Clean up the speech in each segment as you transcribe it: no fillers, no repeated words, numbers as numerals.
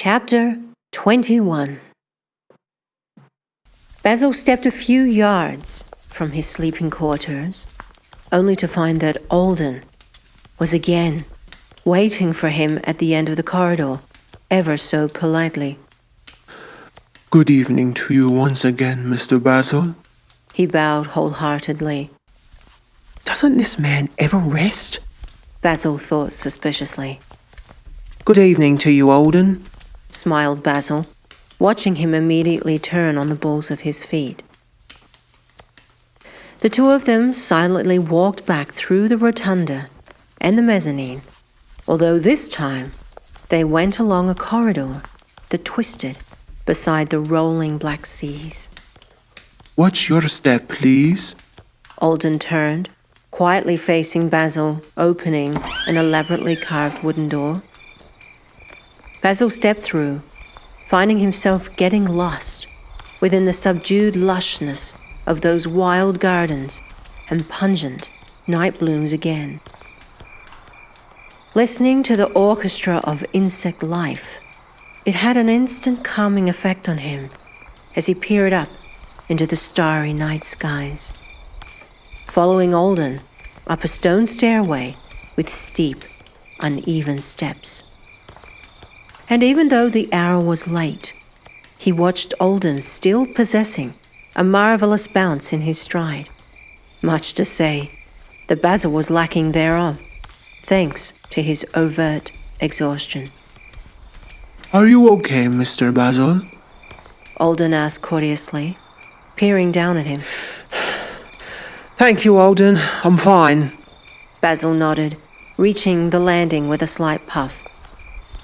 Chapter 21. Basil stepped a few yards from his sleeping quarters, only to find that Alden was again waiting for him at the end of the corridor, ever so politely. Good evening to you once again, Mr. Basil. He bowed wholeheartedly. Doesn't this man ever rest? Basil thought suspiciously. Good evening to you, Alden, smiled Basil, watching him immediately turn on the balls of his feet. The two of them silently walked back through the rotunda and the mezzanine, although this time they went along a corridor that twisted beside the rolling black seas. Watch your step, please. Alden turned, quietly facing Basil, opening an elaborately carved wooden door. Basil stepped through, finding himself getting lost within the subdued lushness of those wild gardens and pungent night blooms again. Listening to the orchestra of insect life, it had an instant calming effect on him as he peered up into the starry night skies. Following Alden up a stone stairway with steep, uneven steps. And even though the hour was late, he watched Alden still possessing a marvelous bounce in his stride, much to say that Basil was lacking thereof, thanks to his overt exhaustion. Are you okay, Mr. Basil? Alden asked courteously, peering down at him. Thank you, Alden. I'm fine. Basil nodded, reaching the landing with a slight puff.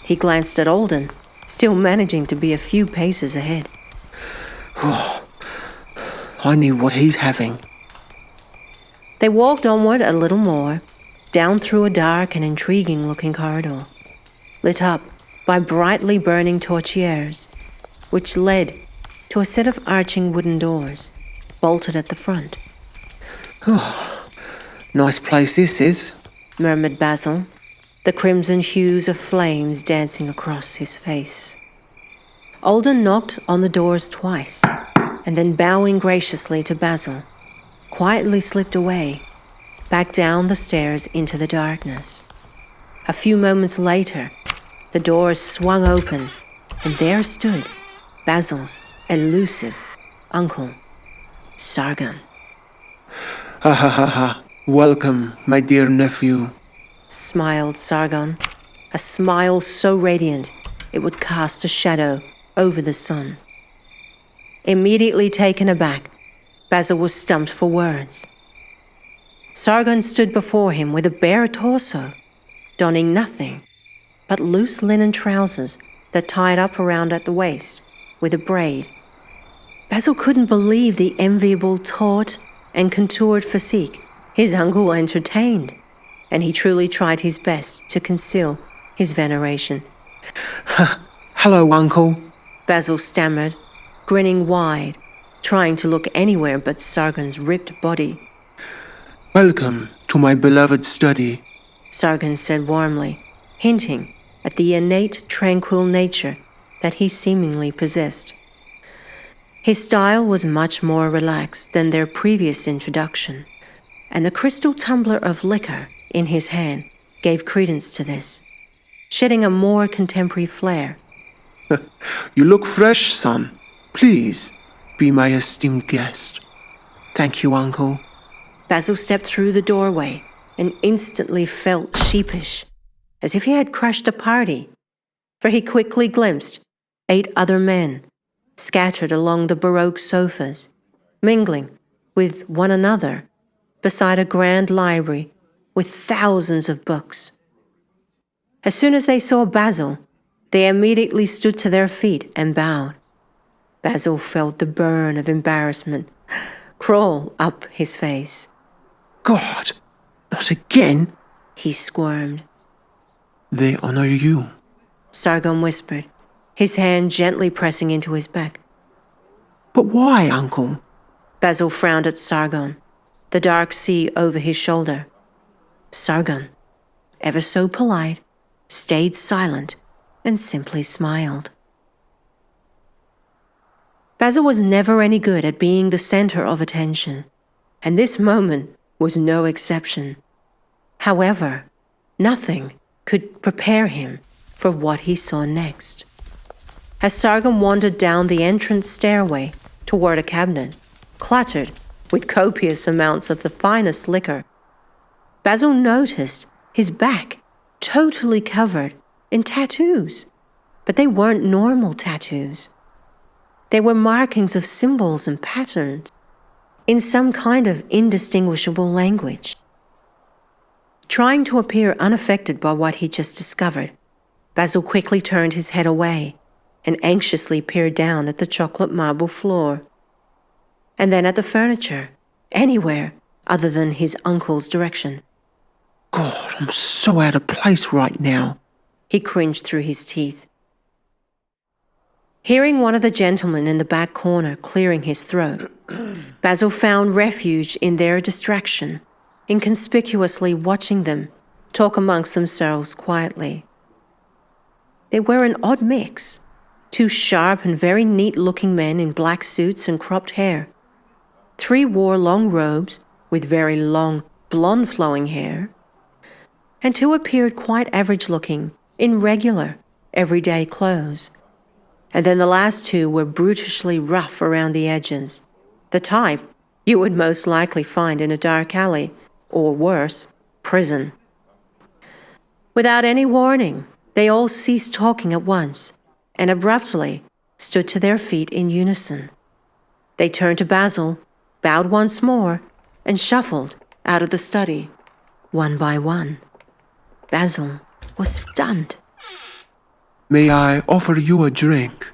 He glanced at Alden, still managing to be a few paces ahead. I need what he's having. They walked onward a little more, down through a dark and intriguing-looking corridor, lit up by brightly burning torchieres, which led to a set of arching wooden doors, bolted at the front. Nice place this is, murmured Basil, the crimson hues of flames dancing across his face. Alden knocked on the doors twice, and then bowing graciously to Basil, quietly slipped away, back down the stairs into the darkness. A few moments later, the doors swung open, and there stood Basil's elusive uncle, Sargon. Ha ha ha ha. Welcome, my dear nephew, smiled Sargon, a smile so radiant it would cast a shadow over the sun. Immediately taken aback, Basil was stumped for words. Sargon stood before him with a bare torso, donning nothing but loose linen trousers that tied up around at the waist with a braid. Basil couldn't believe the enviable taut and contoured physique his uncle entertained, and he truly tried his best to conceal his veneration. Hello, Uncle, Basil stammered, grinning wide, trying to look anywhere but Sargon's ripped body. Welcome to my beloved study, Sargon said warmly, hinting at the innate tranquil nature that he seemingly possessed. His style was much more relaxed than their previous introduction, and the crystal tumbler of liquor in his hand gave credence to this, shedding a more contemporary flair. You look fresh, son. Please, be my esteemed guest. Thank you, Uncle. Basil stepped through the doorway and instantly felt sheepish, as if he had crashed a party, for he quickly glimpsed 8 other men scattered along the Baroque sofas, mingling with one another beside a grand library with thousands of books. As soon as they saw Basil, they immediately stood to their feet and bowed. Basil felt the burn of embarrassment crawl up his face. God, not again, he squirmed. They honor you, Sargon whispered, his hand gently pressing into his back. But why, Uncle? Basil frowned at Sargon, the dark sea over his shoulder. Sargon, ever so polite, stayed silent and simply smiled. Basil was never any good at being the center of attention, and this moment was no exception. However, nothing could prepare him for what he saw next. As Sargon wandered down the entrance stairway toward a cabinet, cluttered with copious amounts of the finest liquor, Basil noticed his back totally covered in tattoos, but they weren't normal tattoos. They were markings of symbols and patterns in some kind of indistinguishable language. Trying to appear unaffected by what he just discovered, Basil quickly turned his head away and anxiously peered down at the chocolate marble floor, and then at the furniture, anywhere other than his uncle's direction. God, I'm so out of place right now, he cringed through his teeth. Hearing one of the gentlemen in the back corner clearing his throat, Basil found refuge in their distraction, inconspicuously watching them talk amongst themselves quietly. They were an odd mix, two sharp and very neat-looking men in black suits and cropped hair. Three wore long robes with very long, blonde flowing hair, and two appeared quite average-looking in regular, everyday clothes. And then the last two were brutishly rough around the edges, the type you would most likely find in a dark alley, or worse, prison. Without any warning, they all ceased talking at once, and abruptly stood to their feet in unison. They turned to Basil, bowed once more, and shuffled out of the study, one by one. Basil was stunned. May I offer you a drink?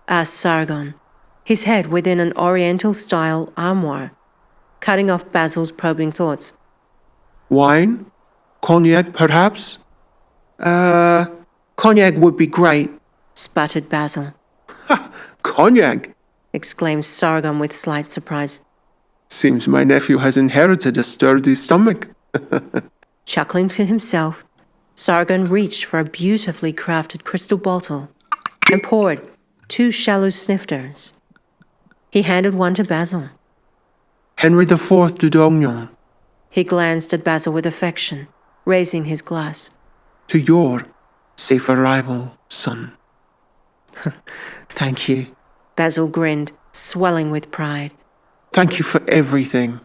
Asked Sargon, his head within an Oriental-style armoire, cutting off Basil's probing thoughts. Wine? Cognac, perhaps? Cognac would be great. Sputtered Basil. Ha! Cognac! Exclaimed Sargon with slight surprise. Seems my nephew has inherited a sturdy stomach. Chuckling to himself, Sargon reached for a beautifully crafted crystal bottle and poured 2 shallow snifters. He handed one to Basil. Henry IV de Dognon. He glanced at Basil with affection, raising his glass. To your safe arrival, son. Thank you. Basil grinned, swelling with pride. Thank you for everything.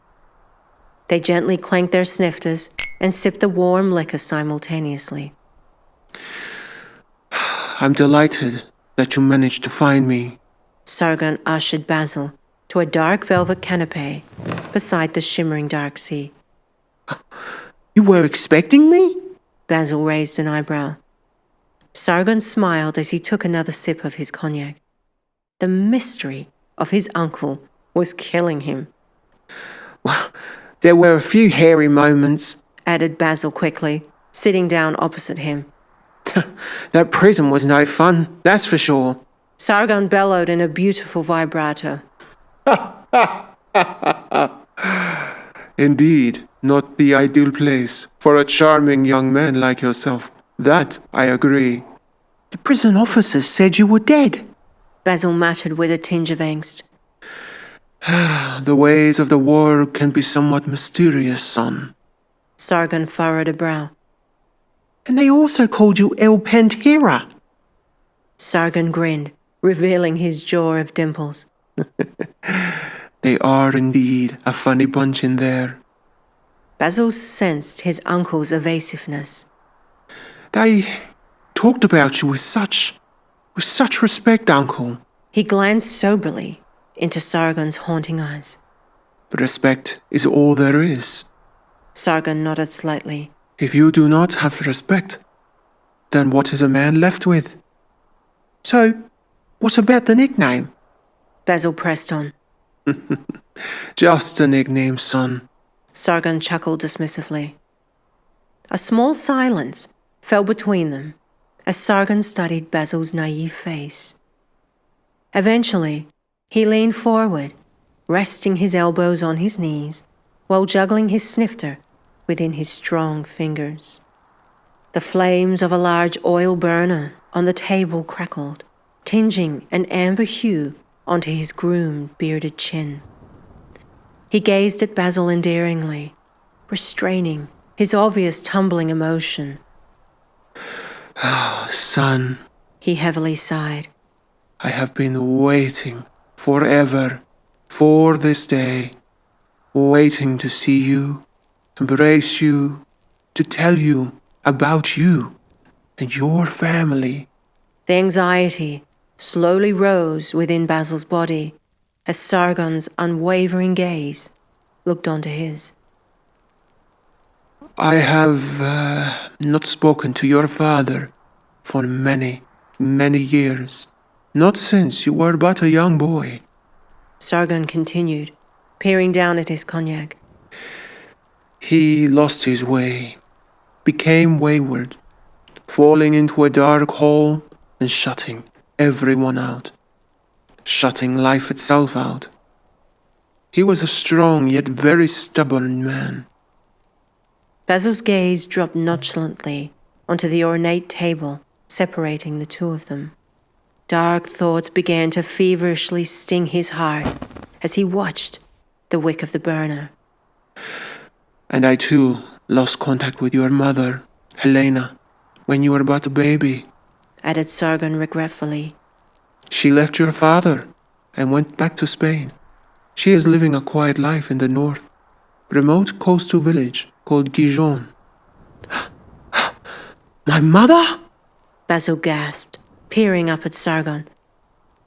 They gently clanked their snifters and sipped the warm liquor simultaneously. I'm delighted that you managed to find me. Sargon ushered Basil to a dark velvet canapé beside the shimmering dark sea. You were expecting me? Basil raised an eyebrow. Sargon smiled as he took another sip of his cognac. The mystery of his uncle was killing him. Well, there were a few hairy moments, added Basil quickly, sitting down opposite him. That prison was no fun, that's for sure. Sargon bellowed in a beautiful vibrato. Indeed, not the ideal place for a charming young man like yourself. That I agree. The prison officers said you were dead. Basil muttered with a tinge of angst. The ways of the world can be somewhat mysterious, son. Sargon furrowed a brow. And they also called you El Pantera. Sargon grinned, revealing his jaw of dimples. They are indeed a funny bunch in there. Basil sensed his uncle's evasiveness. They talked about you with such respect, uncle. He glanced soberly into Sargon's haunting eyes. Respect is all there is. Sargon nodded slightly. If you do not have respect, then what is a man left with? So, what about the nickname? Basil pressed on. Just a nickname, son. Sargon chuckled dismissively. A small silence fell between them as Sargon studied Basil's naive face. Eventually, he leaned forward, resting his elbows on his knees while juggling his snifter within his strong fingers. The flames of a large oil burner on the table crackled, tinging an amber hue onto his groomed, bearded chin. He gazed at Basil endearingly, restraining his obvious tumbling emotion. Son, He heavily sighed. I have been waiting forever for this day, waiting to see you, embrace you, to tell you about you and your family. The anxiety slowly rose within Basil's body as Sargon's unwavering gaze looked onto his. I have not spoken to your father for many, many years, not since you were but a young boy. Sargon continued, peering down at his cognac. He lost his way, became wayward, falling into a dark hole and shutting everyone out, shutting life itself out. He was a strong yet very stubborn man. Basil's gaze dropped nonchalantly onto the ornate table separating the two of them. Dark thoughts began to feverishly sting his heart as he watched the wick of the burner. And I too lost contact with your mother, Helena, when you were but a baby, added Sargon regretfully. She left your father and went back to Spain. She is living a quiet life in the north, remote coastal village called Gijon. My mother? Basil gasped, peering up at Sargon.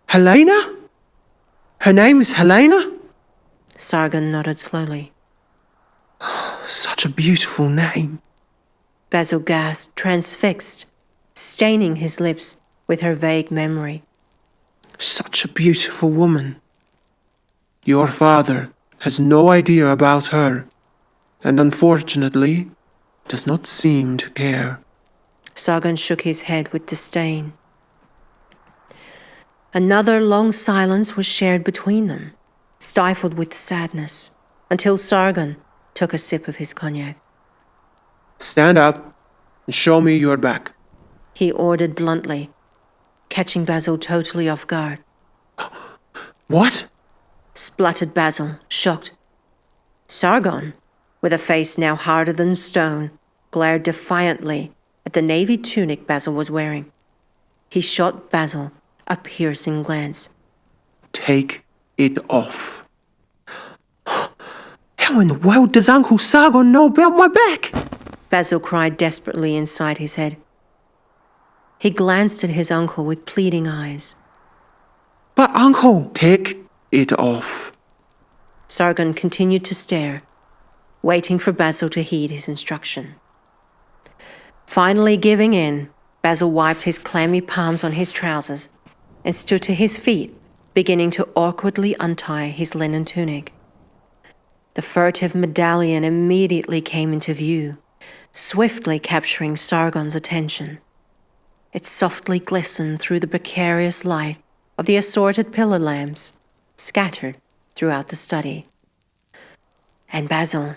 Helena? Her name is Helena? Sargon nodded slowly. Such a beautiful name. Basil gasped, transfixed, staining his lips with her vague memory. Such a beautiful woman. Your father has no idea about her, and unfortunately does not seem to care. Sargon shook his head with disdain. Another long silence was shared between them, stifled with sadness, until Sargon took a sip of his cognac. Stand up and show me your back, he ordered bluntly, catching Basil totally off guard. What? Spluttered Basil, shocked. Sargon, with a face now harder than stone, glared defiantly at the navy tunic Basil was wearing. He shot Basil a piercing glance. Take it off. How in the world does Uncle Sargon know about my back? Basil cried desperately inside his head. He glanced at his uncle with pleading eyes. But Uncle, take it off. Sargon continued to stare, waiting for Basil to heed his instruction. Finally giving in, Basil wiped his clammy palms on his trousers and stood to his feet, beginning to awkwardly untie his linen tunic. The furtive medallion immediately came into view, swiftly capturing Sargon's attention. It softly glistened through the precarious light of the assorted pillar lamps scattered throughout the study. And Basil,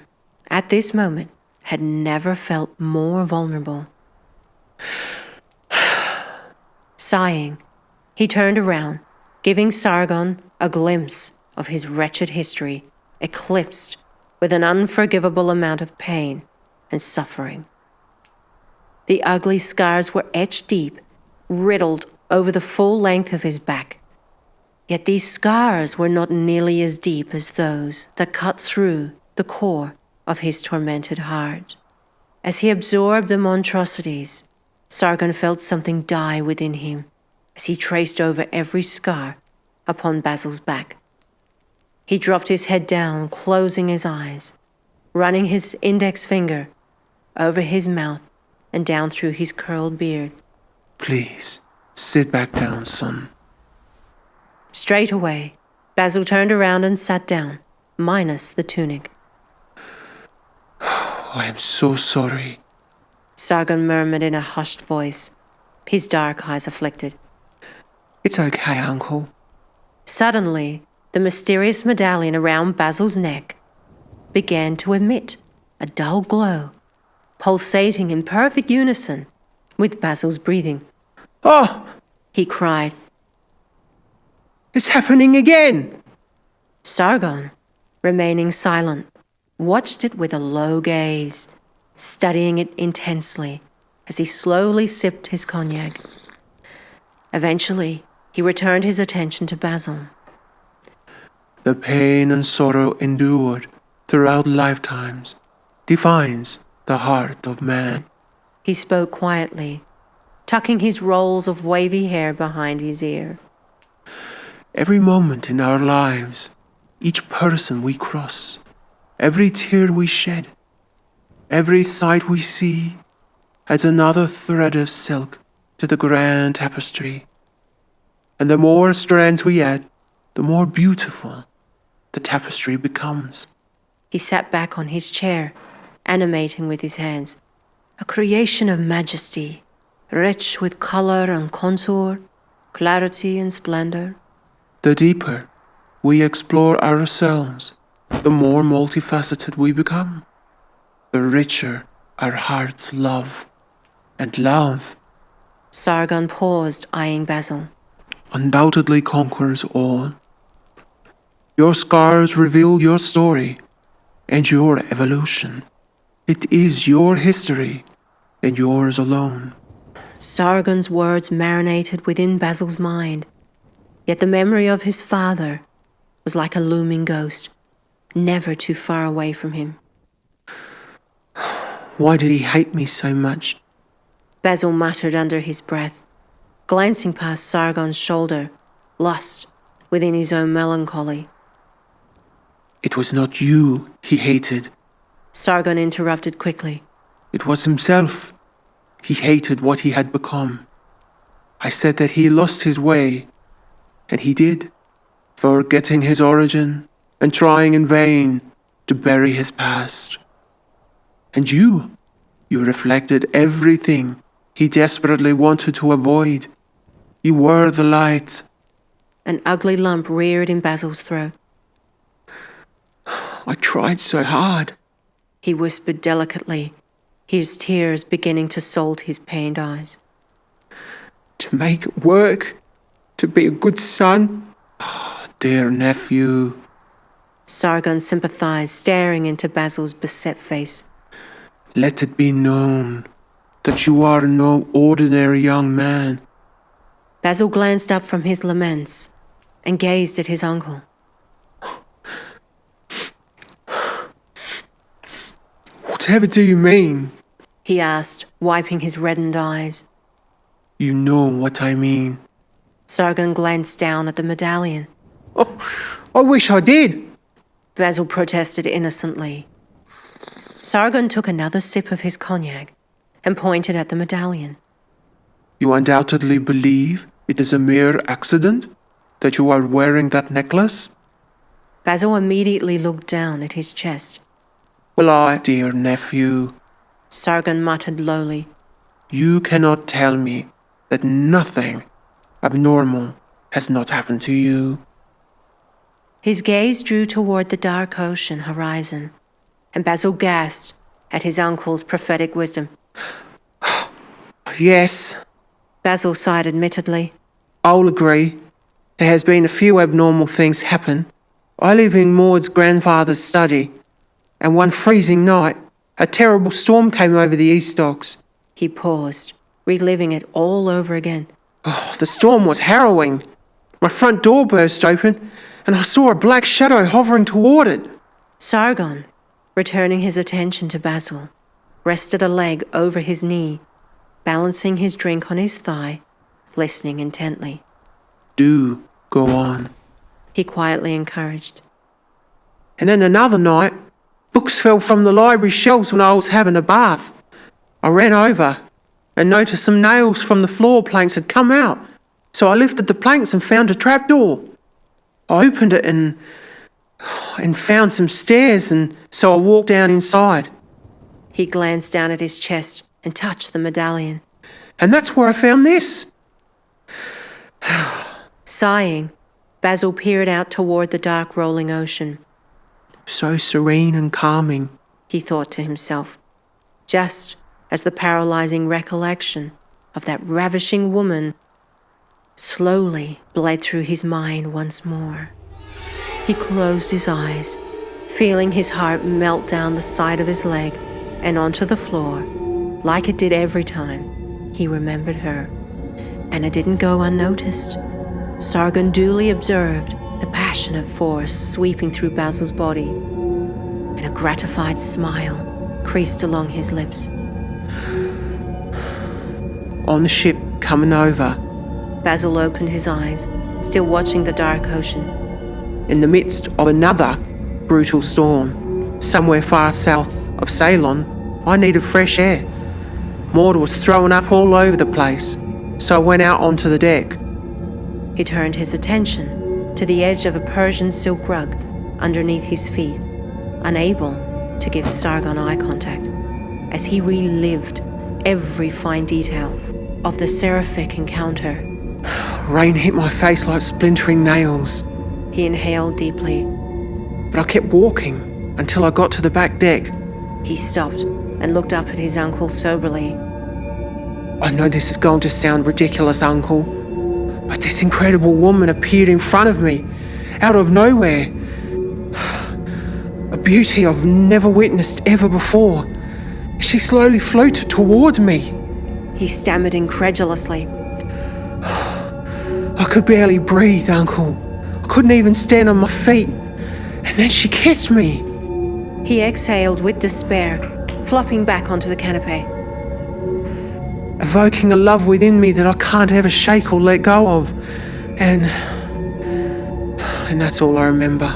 at this moment, had never felt more vulnerable. Sighing, he turned around, giving Sargon a glimpse of his wretched history, eclipsed with an unforgivable amount of pain and suffering. The ugly scars were etched deep, riddled over the full length of his back. Yet these scars were not nearly as deep as those that cut through the core of his tormented heart. As he absorbed the monstrosities, Sargon felt something die within him as he traced over every scar upon Basil's back. He dropped his head down, closing his eyes, running his index finger over his mouth and down through his curled beard. Please, sit back down, son. Straight away, Basil turned around and sat down, minus the tunic. I am so sorry. Sargon murmured in a hushed voice, his dark eyes afflicted. It's okay, Uncle. Suddenly, the mysterious medallion around Basil's neck began to emit a dull glow, pulsating in perfect unison with Basil's breathing. Oh, he cried. it's happening again! Sargon, remaining silent, watched it with a low gaze, studying it intensely as he slowly sipped his cognac. Eventually, he returned his attention to Basil. The pain and sorrow endured throughout lifetimes defines the heart of man. He spoke quietly, tucking his rolls of wavy hair behind his ear. Every moment in our lives, each person we cross, every tear we shed, every sight we see, adds another thread of silk to the grand tapestry. And the more strands we add, the more beautiful the tapestry becomes. He sat back on his chair, animating with his hands, a creation of majesty, rich with color and contour, clarity and splendor. The deeper we explore ourselves, the more multifaceted we become. The richer our hearts love. And love Sargon paused, eyeing Basil. undoubtedly conquers all. Your scars reveal your story and your evolution. It is your history and yours alone. Sargon's words marinated within Basil's mind, yet the memory of his father was like a looming ghost, never too far away from him. Why did he hate me so much? Basil muttered under his breath, glancing past Sargon's shoulder, lost within his own melancholy. It was not you he hated. Sargon interrupted quickly. It was himself. He hated what he had become. I said that he lost his way, and he did, forgetting his origin and trying in vain to bury his past. And you reflected everything he desperately wanted to avoid. You were the light. An ugly lump reared in Basil's throat. I tried so hard. He whispered delicately, his tears beginning to salt his pained eyes. To make it work, to be a good son. Oh, dear nephew. Sargon sympathized, staring into Basil's beset face. Let it be known that you are no ordinary young man. Basil glanced up from his laments and gazed at his uncle. Whatever do you mean? He asked, wiping his reddened eyes. You know what I mean. Sargon glanced down at the medallion. Oh, I wish I did. Basil protested innocently. Sargon took another sip of his cognac and pointed at the medallion. You undoubtedly believe it is a mere accident that you are wearing that necklace? Basil immediately looked down at his chest. Well, dear nephew, Sargon muttered lowly. You cannot tell me that nothing abnormal has not happened to you. His gaze drew toward the dark ocean horizon, and Basil gasped at his uncle's prophetic wisdom. Yes, Basil sighed admittedly. I'll agree. There has been a few abnormal things happen. I live in Maud's grandfather's study, and one freezing night, a terrible storm came over the East Docks. He paused, reliving it all over again. Oh, the storm was harrowing. My front door burst open, and I saw a black shadow hovering toward it. Sargon, returning his attention to Basil, rested a leg over his knee, balancing his drink on his thigh, listening intently. Do go on, he quietly encouraged. And then another night, books fell from the library shelves when I was having a bath. I ran over and noticed some nails from the floor planks had come out, so I lifted the planks and found a trapdoor. I opened it and found some stairs, and so I walked down inside. He glanced down at his chest and touched the medallion. And that's where I found this. Sighing, Basil peered out toward the dark rolling ocean. So serene and calming, he thought to himself, just as the paralyzing recollection of that ravishing woman slowly bled through his mind once more. He closed his eyes, feeling his heart melt down the side of his leg and onto the floor, like it did every time he remembered her. And it didn't go unnoticed. Sargon duly observed the passionate force sweeping through Basil's body, and a gratified smile creased along his lips. On the ship coming over, Basil opened his eyes, still watching the dark ocean. in the midst of another brutal storm, somewhere far south of Ceylon, I needed fresh air. Water was throwing up all over the place, so I went out onto the deck. He turned his attention to the edge of a Persian silk rug underneath his feet, unable to give Sargon eye contact, as he relived every fine detail of the seraphic encounter. Rain hit my face like splintering nails, He inhaled deeply. but I kept walking until I got to the back deck. He stopped and looked up at his uncle soberly. I know this is going to sound ridiculous, Uncle, but this incredible woman appeared in front of me, out of nowhere. A beauty I've never witnessed ever before. She slowly floated towards me. He stammered incredulously. I could barely breathe, Uncle. I couldn't even stand on my feet. And then she kissed me. He exhaled with despair, flopping back onto the canapé. Evoking a love within me that I can't ever shake or let go of. And that's all I remember.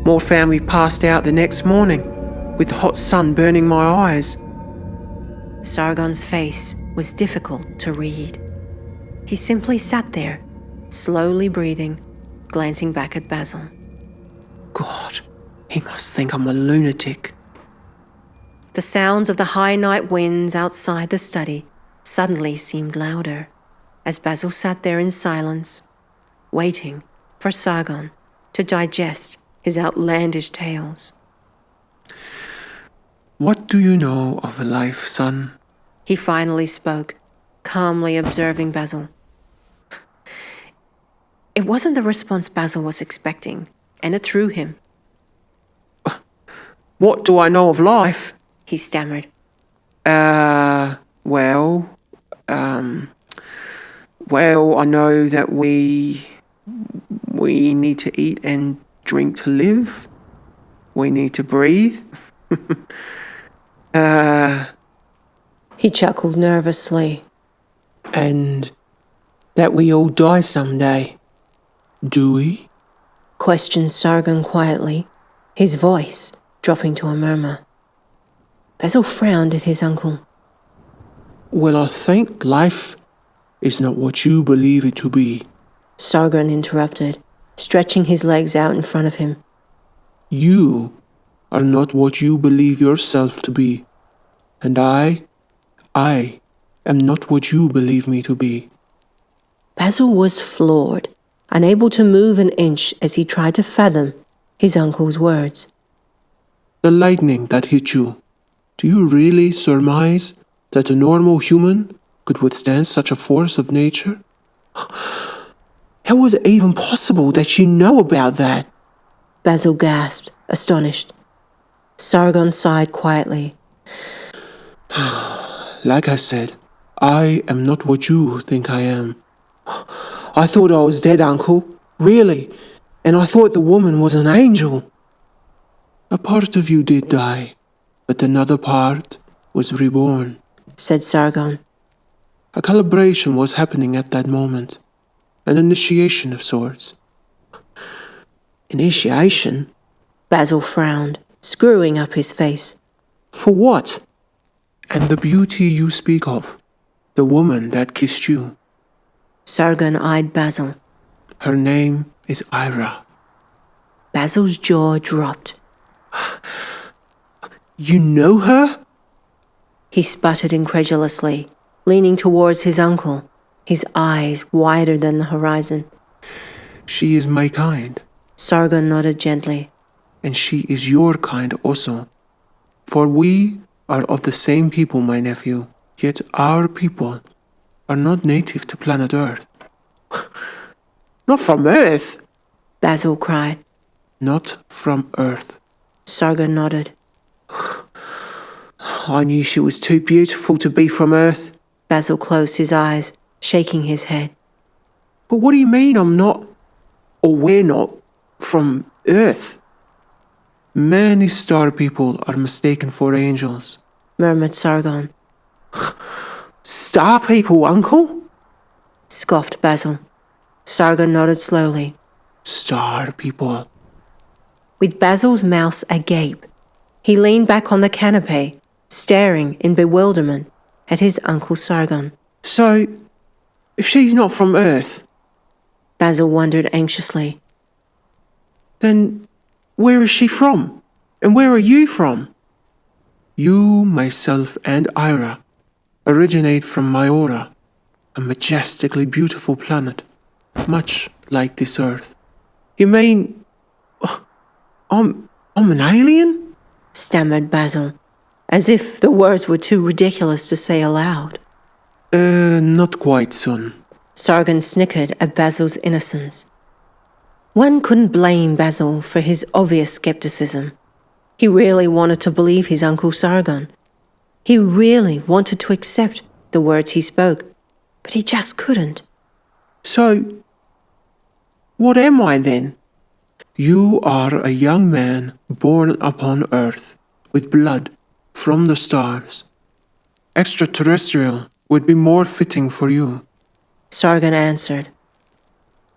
More family passed out the next morning, with the hot sun burning my eyes. Sargon's face was difficult to read. He simply sat there, slowly breathing, glancing back at Basil. God, he must think I'm a lunatic. The sounds of the high night winds outside the study suddenly seemed louder, as Basil sat there in silence, waiting for Sargon to digest his outlandish tales. What do you know of life, son? He finally spoke, calmly observing Basil. It wasn't the response Basil was expecting, and it threw him. What do I know of life? He stammered. Well, I know that we need to eat and drink to live. We need to breathe. He chuckled nervously. And that we all die someday. Do we? Questioned Sargon quietly, his voice dropping to a murmur. Basil frowned at his uncle. Well, I think life is not what you believe it to be. Sargon interrupted, stretching his legs out in front of him. You are not what you believe yourself to be. And I am not what you believe me to be. Basil was floored, unable to move an inch as he tried to fathom his uncle's words. The lightning that hit you, do you really surmise that a normal human could withstand such a force of nature? How was it even possible that you know about that? Basil gasped, astonished. Sargon sighed quietly. Like I said, I am not what you think I am. I thought I was dead, Uncle. Really. And I thought the woman was an angel. A part of you did die, but another part was reborn, said Sargon. A calibration was happening at that moment. An initiation of sorts. Initiation? Basil frowned, screwing up his face. For what? And the beauty you speak of, the woman that kissed you. Sargon eyed Basil. Her name is Ira. Basil's jaw dropped. You know her? He sputtered incredulously, leaning towards his uncle, his eyes wider than the horizon. She is my kind. Sargon nodded gently. And she is your kind also. For we are of the same people, my nephew, yet our people are not native to planet Earth. Not from Earth? Basil cried. Not from Earth. Sargon nodded. I knew she was too beautiful to be from Earth. Basil closed his eyes, shaking his head. But what do you mean I'm not, or we're not, from Earth? Many star people are mistaken for angels, murmured Sargon. Star people, Uncle? Scoffed Basil. Sargon nodded slowly. Star people. With Basil's mouth agape, he leaned back on the canopy, staring in bewilderment at his Uncle Sargon. So, if she's not from Earth, Basil wondered anxiously, then where is she from? And where are you from? You, myself, and Ira originate from Myora, a majestically beautiful planet, much like this Earth. You mean I'm an alien? Stammered Basil, as if the words were too ridiculous to say aloud. Not quite, son. Sargon snickered at Basil's innocence. One couldn't blame Basil for his obvious skepticism. He really wanted to believe his Uncle Sargon. He really wanted to accept the words he spoke, but he just couldn't. So, what am I then? You are a young man born upon Earth, with blood from the stars. Extraterrestrial would be more fitting for you. Sargon answered.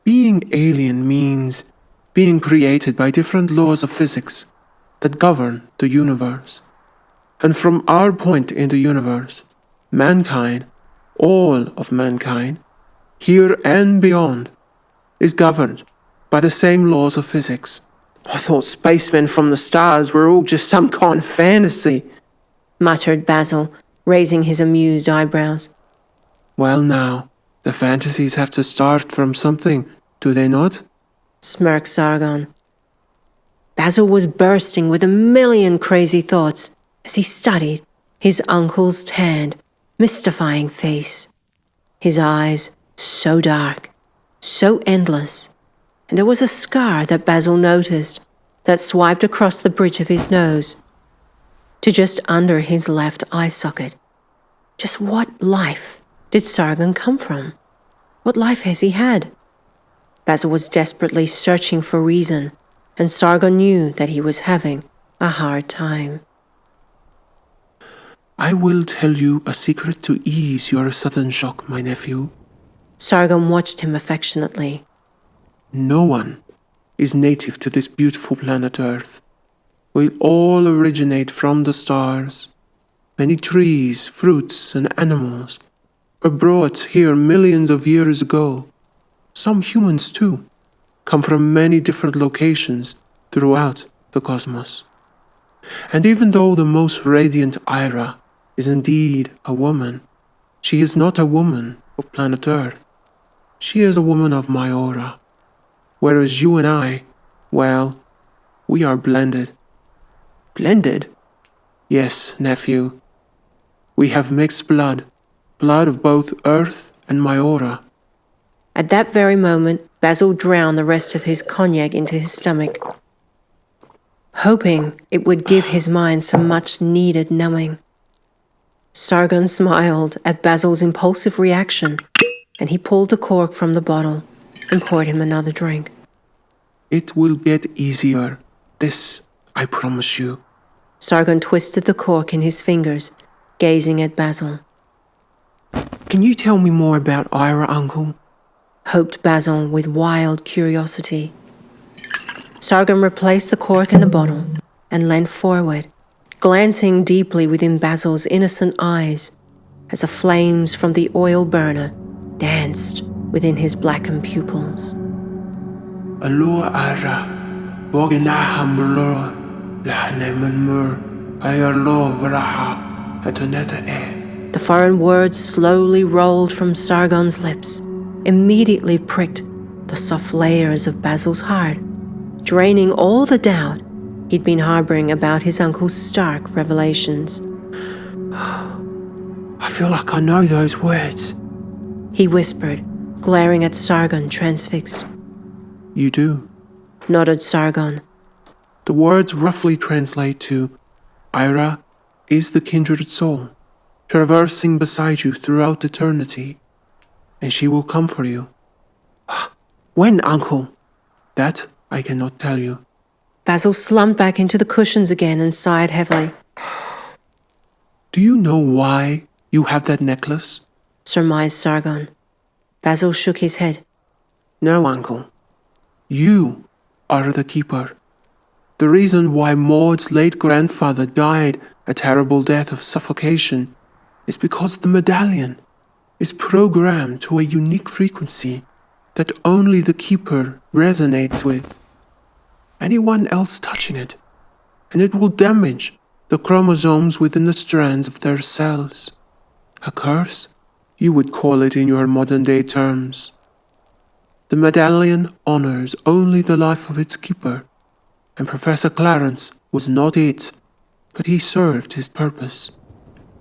Being alien means being created by different laws of physics that govern the universe. And from our point in the universe, mankind, all of mankind, here and beyond, is governed by the same laws of physics. I thought spacemen from the stars were all just some kind of fantasy, muttered Basil, raising his amused eyebrows. Well now, the fantasies have to start from something, do they not? Smirked Sargon. Basil was bursting with a million crazy thoughts as he studied his uncle's tanned, mystifying face. His eyes so dark, so endless, and there was a scar that Basil noticed that swiped across the bridge of his nose to just under his left eye socket. Just what life did Sargon come from? What life has he had? Basil was desperately searching for reason, and Sargon knew that he was having a hard time. I will tell you a secret to ease your sudden shock, my nephew. Sargon watched him affectionately. No one is native to this beautiful planet Earth. We all originate from the stars. Many trees, fruits, and animals were brought here millions of years ago. Some humans, too, come from many different locations throughout the cosmos. And even though the most radiant Ira is indeed a woman, she is not a woman of planet Earth. She is a woman of Myora. Whereas you and I, well, we are blended. Blended? Yes, nephew. We have mixed blood of both Earth and Myora. At that very moment, Basil drowned the rest of his cognac into his stomach, hoping it would give his mind some much-needed numbing. Sargon smiled at Basil's impulsive reaction, and he pulled the cork from the bottle and poured him another drink. It will get easier. This, I promise you. Sargon twisted the cork in his fingers, gazing at Basil. Can you tell me more about Ira, Uncle? Hoped Basil with wild curiosity. Sargon replaced the cork in the bottle and leaned forward, glancing deeply within Basil's innocent eyes as the flames from the oil burner danced within his blackened pupils. Alua Ira, Boginaha Mulora, Lahanemanmur, Ayarlo Varaha, Atoneta E. The foreign words slowly rolled from Sargon's lips, immediately pricked the soft layers of Basil's heart, draining all the doubt he'd been harboring about his uncle's stark revelations. I feel like I know those words. he whispered, glaring at Sargon transfixed. You do. Nodded Sargon. The words roughly translate to, Erunasis is the kindred soul, traversing beside you throughout eternity, and she will come for you. When, uncle? That I cannot tell you. Basil slumped back into the cushions again and sighed heavily. Do you know why you have that necklace? Surmised Sargon. Basil shook his head. No, uncle. You are the keeper. The reason why Maud's late grandfather died a terrible death of suffocation is because the medallion is programmed to a unique frequency that only the keeper resonates with. Anyone else touching it, and it will damage the chromosomes within the strands of their cells. A curse, you would call it in your modern-day terms. The medallion honors only the life of its keeper, and Professor Clarence was not it, but he served his purpose.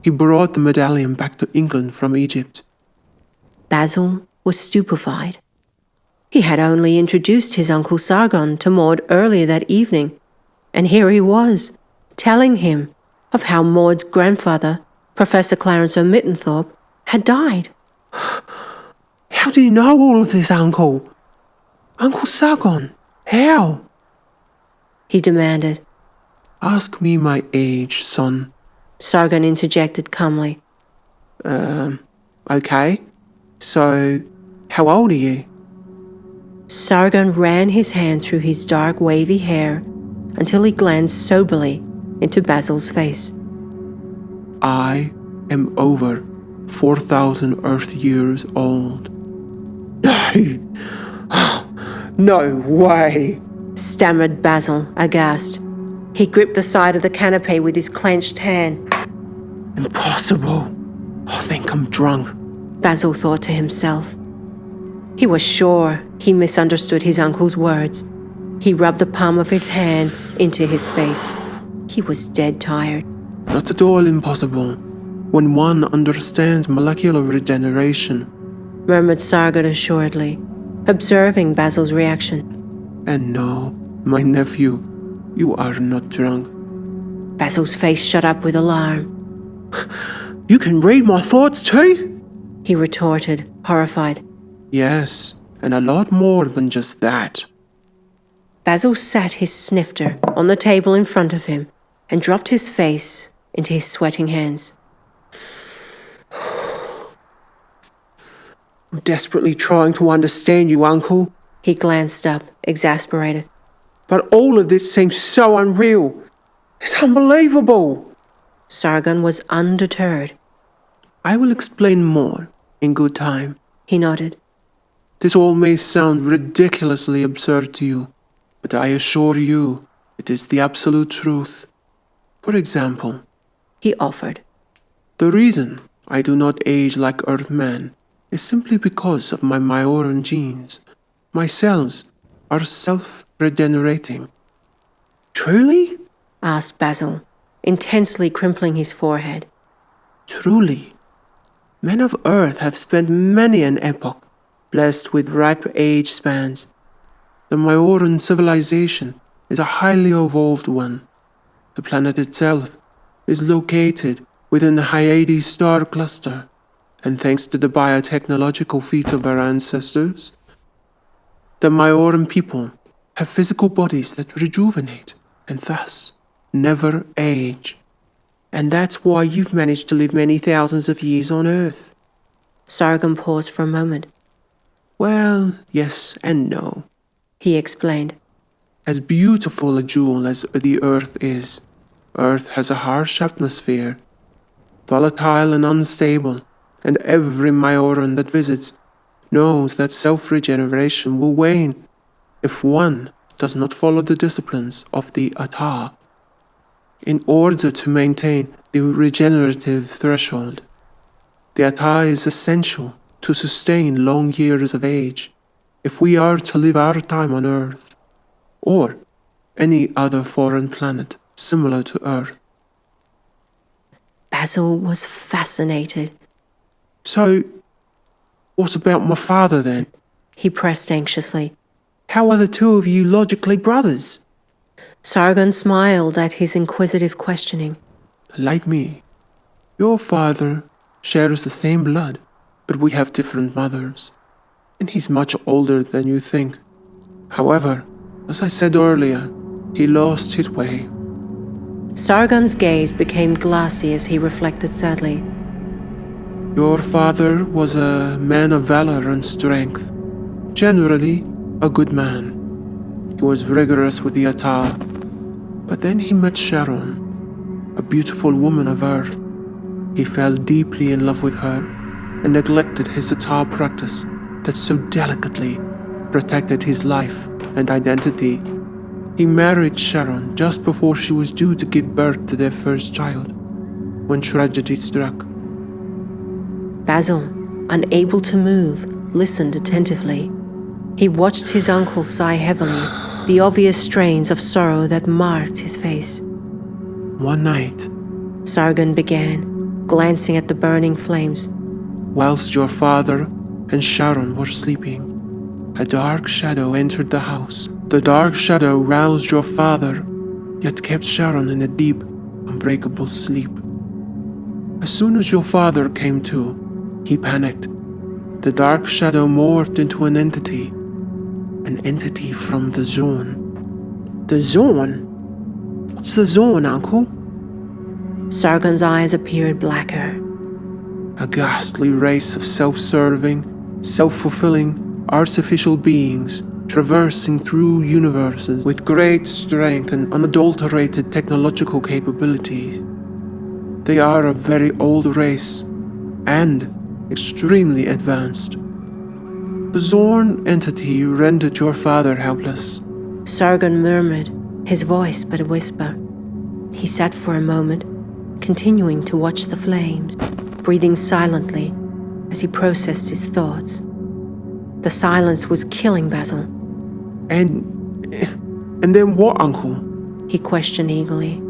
He brought the medallion back to England from Egypt. Basil was stupefied. He had only introduced his uncle Sargon to Maud earlier that evening, and here he was, telling him of how Maud's grandfather, Professor Clarence O'Mittenthorpe, had died. How do you know all of this, Uncle? Uncle Sargon, how? He demanded. Ask me my age, son. Sargon interjected calmly. Okay. So, how old are you? Sargon ran his hand through his dark wavy hair until he glanced soberly into Basil's face. I am over 4,000 Earth years old. No way! Stammered Basil, aghast. He gripped the side of the canopy with his clenched hand. Impossible. I think I'm drunk. Basil thought to himself. He was sure he misunderstood his uncle's words. He rubbed the palm of his hand into his face. He was dead tired. Not at all impossible, when one understands molecular regeneration. Murmured Sargon assuredly, observing Basil's reaction. And no, my nephew, you are not drunk. Basil's face shut up with alarm. You can read my thoughts too? He retorted, horrified. Yes, and a lot more than just that. Basil sat his snifter on the table in front of him and dropped his face into his sweating hands. I'm desperately trying to understand you, Uncle. He glanced up, exasperated. But all of this seems so unreal. It's unbelievable. Sargon was undeterred. I will explain more in good time. He nodded. This all may sound ridiculously absurd to you, but I assure you it is the absolute truth. For example, He offered. the reason I do not age like Earthman is simply because of my Majoran genes. My cells are self-regenerating. Truly? Asked Basil, intensely crimpling his forehead. Truly. Men of Earth have spent many an epoch blessed with ripe age spans. The Majoran civilization is a highly evolved one. The planet itself is located within the Hyades star cluster, and thanks to the biotechnological feat of our ancestors, the Majoran people have physical bodies that rejuvenate and thus never age. And that's why you've managed to live many thousands of years on Earth. Sargon paused for a moment. Well, yes and no. He explained. As beautiful a jewel as the Earth is, Earth has a harsh atmosphere, volatile and unstable, and every Majoran that visits knows that self-regeneration will wane if one does not follow the disciplines of the Atah. In order to maintain the regenerative threshold, the Atah is essential to sustain long years of age if we are to live our time on Earth, or any other foreign planet similar to Earth. Basil was fascinated. So, What about my father then? He pressed anxiously. How are the two of you logically brothers? Sargon smiled at his inquisitive questioning. Like me. Your father shares the same blood, but we have different mothers, and he's much older than you think. However, as I said earlier, he lost his way. Sargon's gaze became glassy as he reflected sadly. Your father was a man of valor and strength, generally a good man. He was rigorous with the Atah, but then he met Sharon, a beautiful woman of earth. He fell deeply in love with her and neglected his Atah practice that so delicately protected his life and identity. He married Sharon just before she was due to give birth to their first child, when tragedy struck. Basil, unable to move, listened attentively. He watched his uncle sigh heavily, the obvious strains of sorrow that marked his face. One night, Sargon began, glancing at the burning flames. whilst your father and Sharon were sleeping, a dark shadow entered the house. The dark shadow roused your father, yet kept Sharon in a deep, unbreakable sleep. As soon as your father came to, he panicked. The dark shadow morphed into an entity from the zone. The zone? What's the zone, Uncle? Sargon's eyes appeared blacker. A ghastly race of self-serving, self-fulfilling, artificial beings traversing through universes with great strength and unadulterated technological capabilities. They are a very old race and extremely advanced. The Zorn entity rendered your father helpless. Sargon murmured, his voice but a whisper. He sat for a moment, continuing to watch the flames, breathing silently as he processed his thoughts. The silence was killing Basil. And then what, Uncle? He questioned eagerly.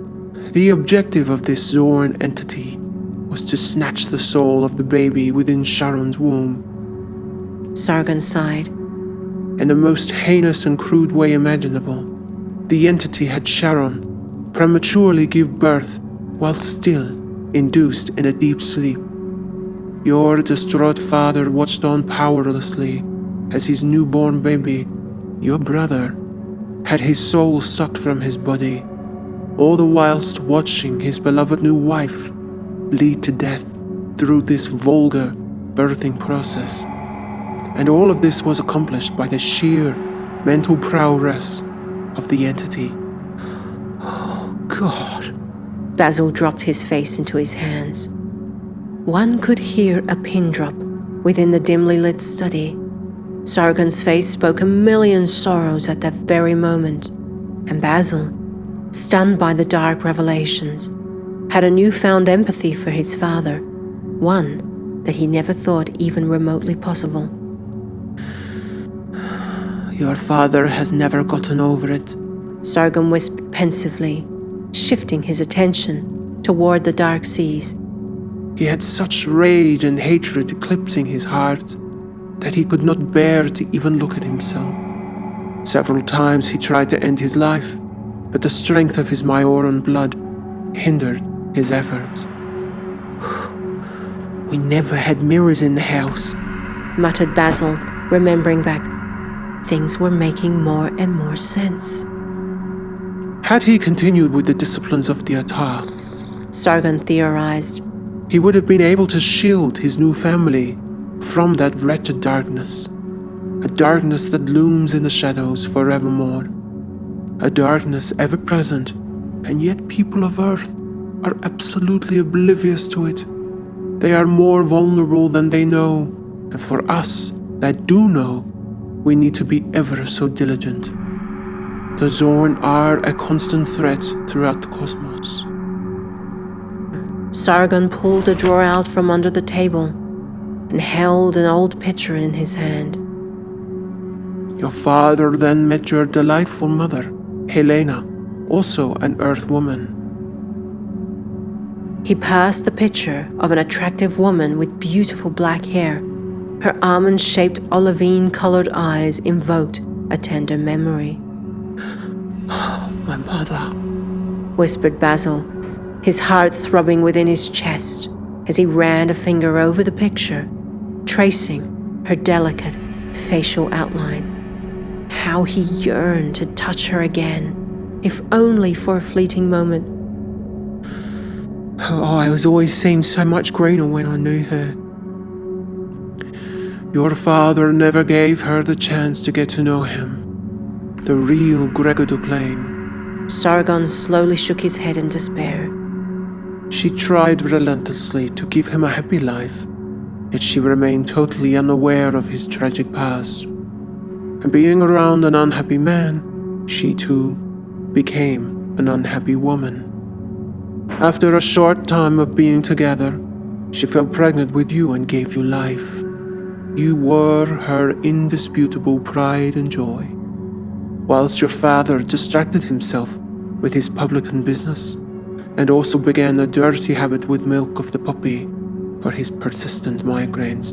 The objective of this Zorn entity was to snatch the soul of the baby within Sharon's womb. Sargon sighed. In the most heinous and crude way imaginable, the entity had Sharon prematurely give birth while still induced in a deep sleep. Your distraught father watched on powerlessly as his newborn baby, your brother, had his soul sucked from his body, all the whilst watching his beloved new wife bleed to death through this vulgar birthing process. And all of this was accomplished by the sheer mental prowess of the entity. Oh, God. Basil dropped his face into his hands. One could hear a pin drop within the dimly lit study. Sargon's face spoke a million sorrows at that very moment, and Basil, stunned by the dark revelations, had a newfound empathy for his father, one that he never thought even remotely possible. Your father has never gotten over it, Sargon whispered pensively, shifting his attention toward the dark seas. He had such rage and hatred eclipsing his heart that he could not bear to even look at himself. Several times he tried to end his life, but the strength of his Majoran blood hindered his efforts. We never had mirrors in the house, muttered Basil, remembering back. Things were making more and more sense. Had he continued with the disciplines of the Atah, Sargon theorized, he would have been able to shield his new family from that wretched darkness, a darkness that looms in the shadows forevermore, a darkness ever present, and yet people of Earth are absolutely oblivious to it. They are more vulnerable than they know, and for us that do know, we need to be ever so diligent. The Zorn are a constant threat throughout the cosmos. Sargon pulled a drawer out from under the table and held an old picture in his hand. Your father then met your delightful mother, Helena, also an Earth woman. He passed the picture of an attractive woman with beautiful black hair, Her almond-shaped olivine-colored eyes invoked a tender memory. My mother, Whispered Basil, his heart throbbing within his chest as he ran a finger over the picture, tracing her delicate facial outline. How he yearned to touch her again, if only for a fleeting moment. her eyes always seemed so much greener when I knew her. Your father never gave her the chance to get to know him, the real Gregor Duclain. Sargon slowly shook his head in despair. She tried relentlessly to give him a happy life, yet she remained totally unaware of his tragic past. And being around an unhappy man, she too became an unhappy woman. After a short time of being together, she fell pregnant with you and gave you life. You were her indisputable pride and joy, whilst your father distracted himself with his publican business, and also began a dirty habit with milk of the puppy for his persistent migraines.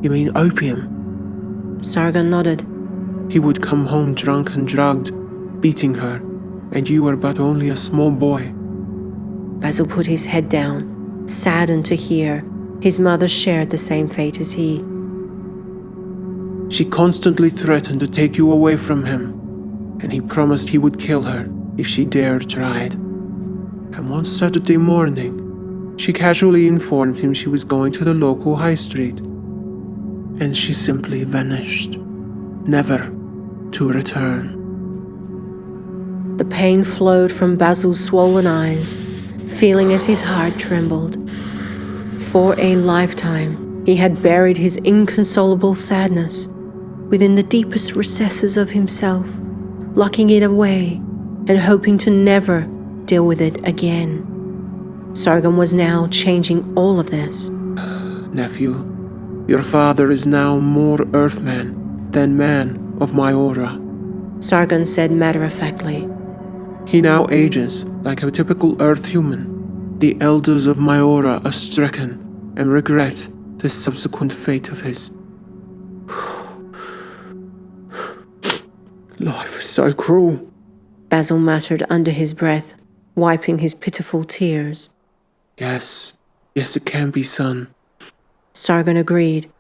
You mean opium? Sargon nodded. He would come home drunk and drugged, beating her, and you were but only a small boy. Basil put his head down, saddened to hear his mother shared the same fate as he. She constantly threatened to take you away from him, and he promised he would kill her if she dared try it. And one Saturday morning, she casually informed him she was going to the local high street, and she simply vanished, never to return. The pain flowed from Basil's swollen eyes, feeling as his heart trembled. For a lifetime, he had buried his inconsolable sadness within the deepest recesses of himself, locking it away and hoping to never deal with it again. Sargon was now changing all of this. Nephew, your father is now more Earthman than man of my aura. Sargon said matter-of-factly. He now ages like a typical Earth human. The elders of my aura are stricken and regret the subsequent fate of his. Life is so cruel, Basil muttered under his breath, wiping his pitiful tears. Yes, it can be, son. Sargon agreed.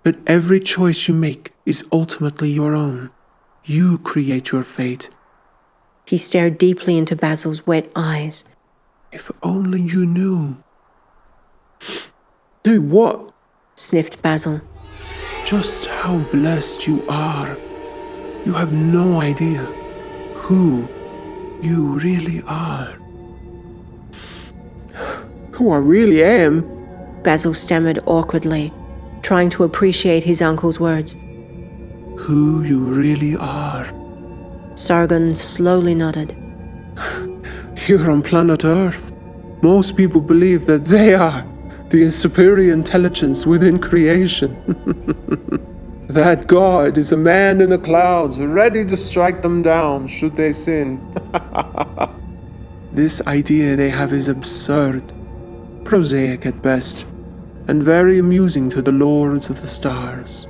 But every choice you make is ultimately your own. You create your fate. He stared deeply into Basil's wet eyes. If only you knew. Knew what? Sniffed Basil. Just how blessed you are. You have no idea who you really are. Who I really am? Basil stammered awkwardly, trying to appreciate his uncle's words. Who you really are. Sargon slowly nodded. Here on planet Earth, most people believe that they are the superior intelligence within creation. That God is a man in the clouds, ready to strike them down should they sin. This idea they have is absurd, prosaic at best, and very amusing to the lords of the stars.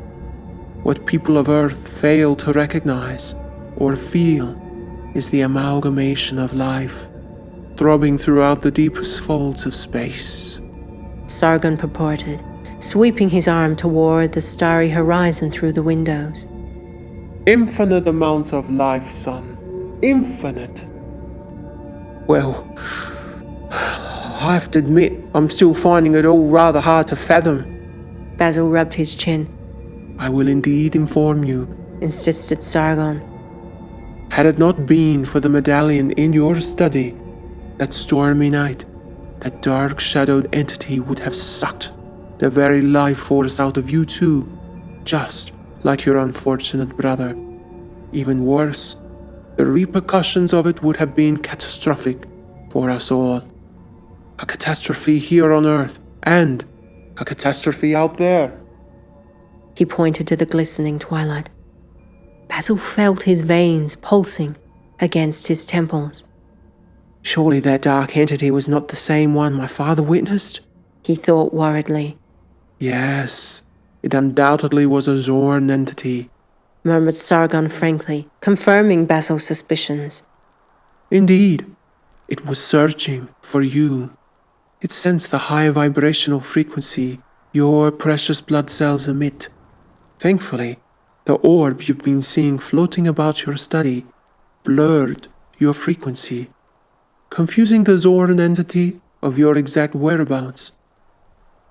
What people of Earth fail to recognize or feel is the amalgamation of life, throbbing throughout the deepest folds of space. Sargon purported, sweeping his arm toward the starry horizon through the windows. Infinite amounts of life, son. Infinite. Well, I have to admit, I'm still finding it all rather hard to fathom. Basil rubbed his chin. I will indeed inform you, insisted Sargon. Had it not been for the medallion in your study, that stormy night, that dark-shadowed entity would have sucked the very life force out of you too, just like your unfortunate brother. Even worse, the repercussions of it would have been catastrophic for us all. A catastrophe here on Earth, and a catastrophe out there. He pointed to the glistening twilight. Basil felt his veins pulsing against his temples. Surely that dark entity was not the same one my father witnessed? He thought worriedly. Yes, it undoubtedly was a Zorn entity. murmured Sargon frankly, confirming Basil's suspicions. Indeed, it was searching for you. It sensed the high vibrational frequency your precious blood cells emit. Thankfully, the orb you've been seeing floating about your study blurred your frequency, confusing the Zorn entity of your exact whereabouts.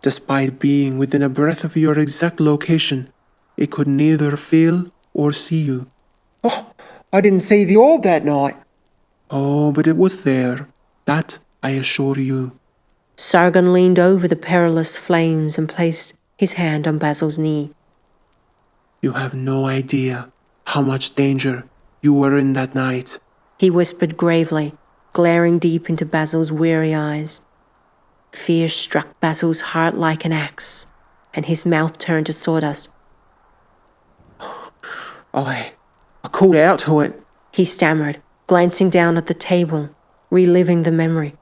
Despite being within a breath of your exact location, it could neither feel or see you. Oh, I didn't see the orb that night. Oh, but it was there, that I assure you. Sargon leaned over the perilous flames and placed his hand on Basil's knee. You have no idea how much danger you were in that night. He whispered gravely, glaring deep into Basil's weary eyes. Fear struck Basil's heart like an axe, and his mouth turned to sawdust. I called out to it, He stammered, glancing down at the table, reliving the memory.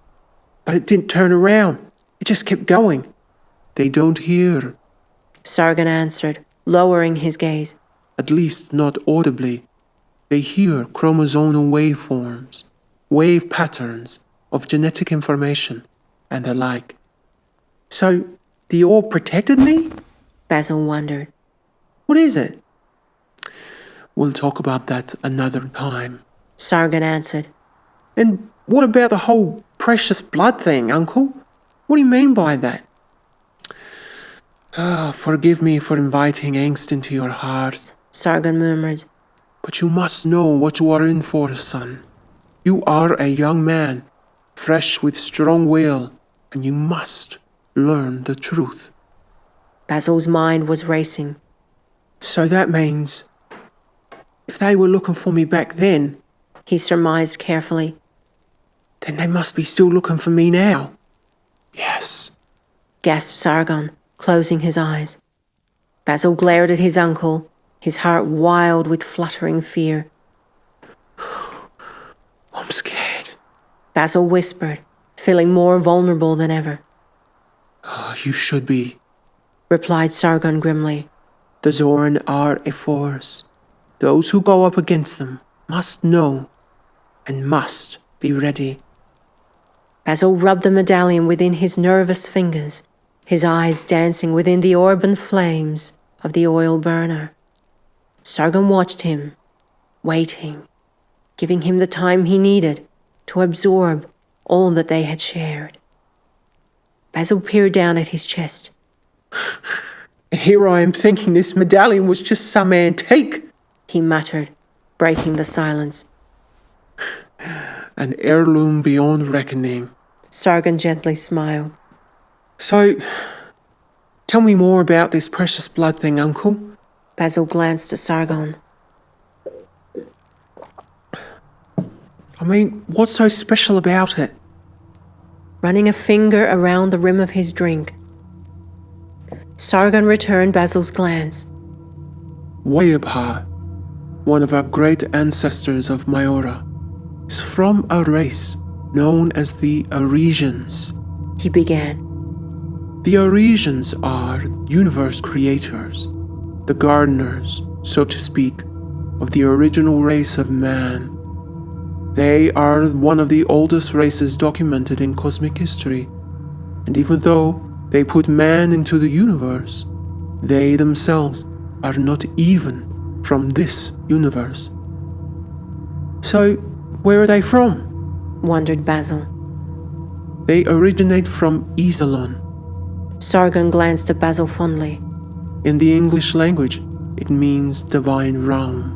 but it didn't turn around. It just kept going. They don't hear, Sargon answered, lowering his gaze. at least not audibly. They hear chromosomal waveforms, wave patterns of genetic information, and the like. So, the orb protected me? Basil wondered. What is it? We'll talk about that another time. Sargon answered. And what about the whole precious blood thing, Uncle? What do you mean by that? Forgive me for inviting angst into your heart, Sargon murmured. but you must know what you are in for, son. You are a young man, fresh with strong will, and you must learn the truth. Basil's mind was racing. So that means, if they were looking for me back then, He surmised carefully. then they must be still looking for me now. Yes, Gasped Sargon, closing his eyes. Basil glared at his uncle, his heart wild with fluttering fear. I'm scared. Basil whispered, feeling more vulnerable than ever. you should be. Replied Sargon grimly. The Zorn are a force. Those who go up against them must know and must be ready. Basil rubbed the medallion within his nervous fingers, his eyes dancing within the orb and flames of the oil burner. Sargon watched him, waiting, giving him the time he needed to absorb all that they had shared. Basil peered down at his chest. And here I am thinking this medallion was just some antique. He muttered, breaking the silence. An heirloom beyond reckoning. Sargon gently smiled. So, tell me more about this precious blood thing, Uncle. Basil glanced at Sargon. I mean, what's so special about it? Running a finger around the rim of his drink, Sargon returned Basil's glance. Wayabha, one of our great ancestors of Mayora, is from a race known as the Arisians. He began. The Arisians are universe creators, the gardeners, so to speak, of the original race of man. They are one of the oldest races documented in cosmic history, and even though they put man into the universe, they themselves are not even from this universe. So, where are they from? Wondered Basil. They originate from Isalon. Sargon glanced at Basil fondly. In the English language, it means divine realm.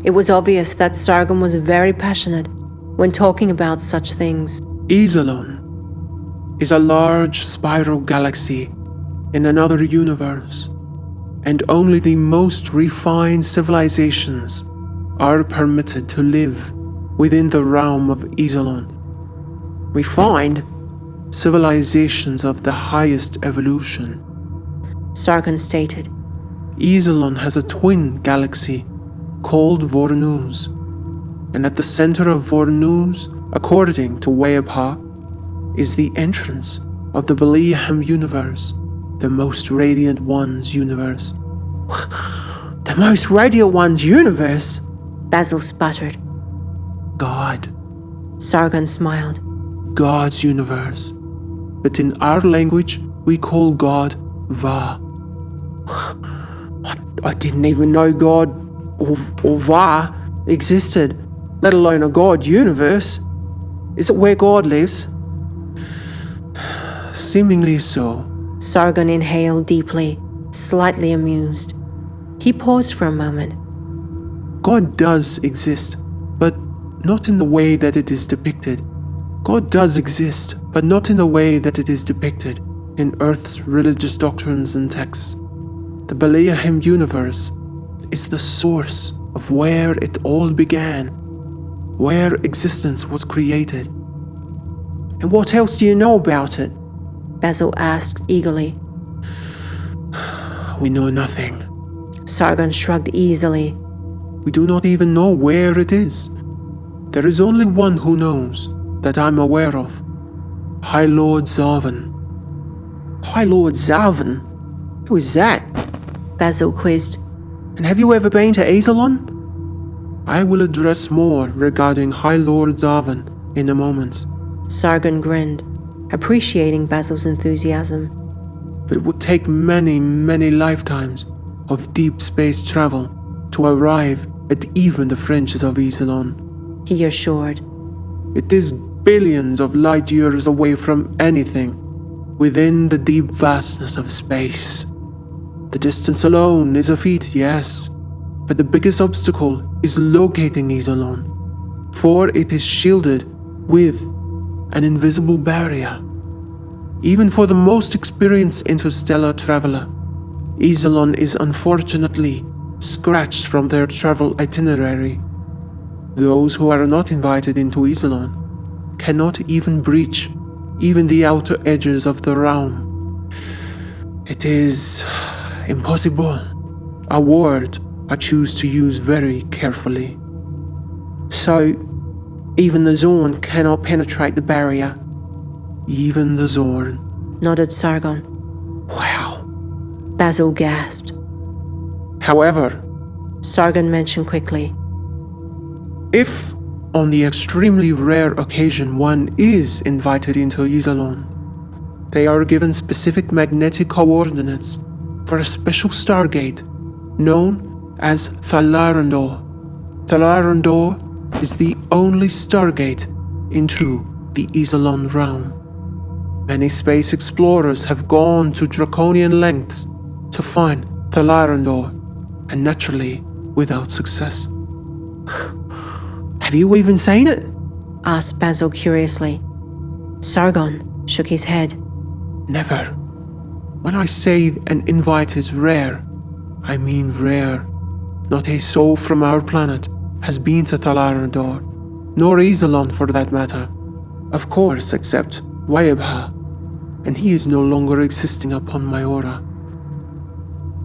It was obvious that Sargon was very passionate when talking about such things. Isalon is a large spiral galaxy in another universe, and only the most refined civilizations are permitted to live within the realm of Isalon. Refined? Civilizations of the highest evolution. Sargon stated. Isalon has a twin galaxy called Vornuz, and at the center of Vornuz, according to Wayabha, is the entrance of the Beliaham universe, the most radiant one's universe. The most radiant one's universe? Basil sputtered. God. Sargon smiled. God's universe. But in our language, we call God Va. I didn't even know God or Va existed, let alone a God universe. Is it where God lives? Seemingly so. Sargon inhaled deeply, slightly amused. He paused for a moment. God does exist, but not in the way that it is depicted. God does exist, but not in the way that it is depicted in Earth's religious doctrines and texts. The Balaam universe is the source of where it all began, where existence was created. And what else do you know about it? Basil asked eagerly. We know nothing. Sargon shrugged easily. We do not even know where it is. There is only one who knows, that I'm aware of. High Lord Zarvan. High Lord Zarvan? Who is that? Basil quizzed. And have you ever been to Azelon? I will address more regarding High Lord Zarvan in a moment. Sargon grinned, appreciating Basil's enthusiasm. But it would take many, many lifetimes of deep space travel to arrive at even the fringes of Azelon. He assured. It is billions of light years away from anything within the deep vastness of space. The distance alone is a feat, yes, but the biggest obstacle is locating Azelon, for it is shielded with an invisible barrier. Even for the most experienced interstellar traveler, Azelon is unfortunately scratched from their travel itinerary. Those who are not invited into Azelon cannot even breach even the outer edges of the realm. It is impossible, a word I choose to use very carefully. So, even the Zorn cannot penetrate the barrier? Even the Zorn, Nodded Sargon. Wow. Basil gasped. However, Sargon mentioned quickly. if on the extremely rare occasion one is invited into Azelon, they are given specific magnetic coordinates for a special stargate known as Thalarandor. Thalarandor is the only stargate into the Azelon realm. Many space explorers have gone to draconian lengths to find Thalarandor, and naturally without success. Have you even seen it? Asked Basil curiously. Sargon shook his head. Never. When I say an invite is rare, I mean rare. Not a soul from our planet has been to Thalarandor, nor Azelon for that matter. Of course, except Wayabha, and he is no longer existing upon my aura.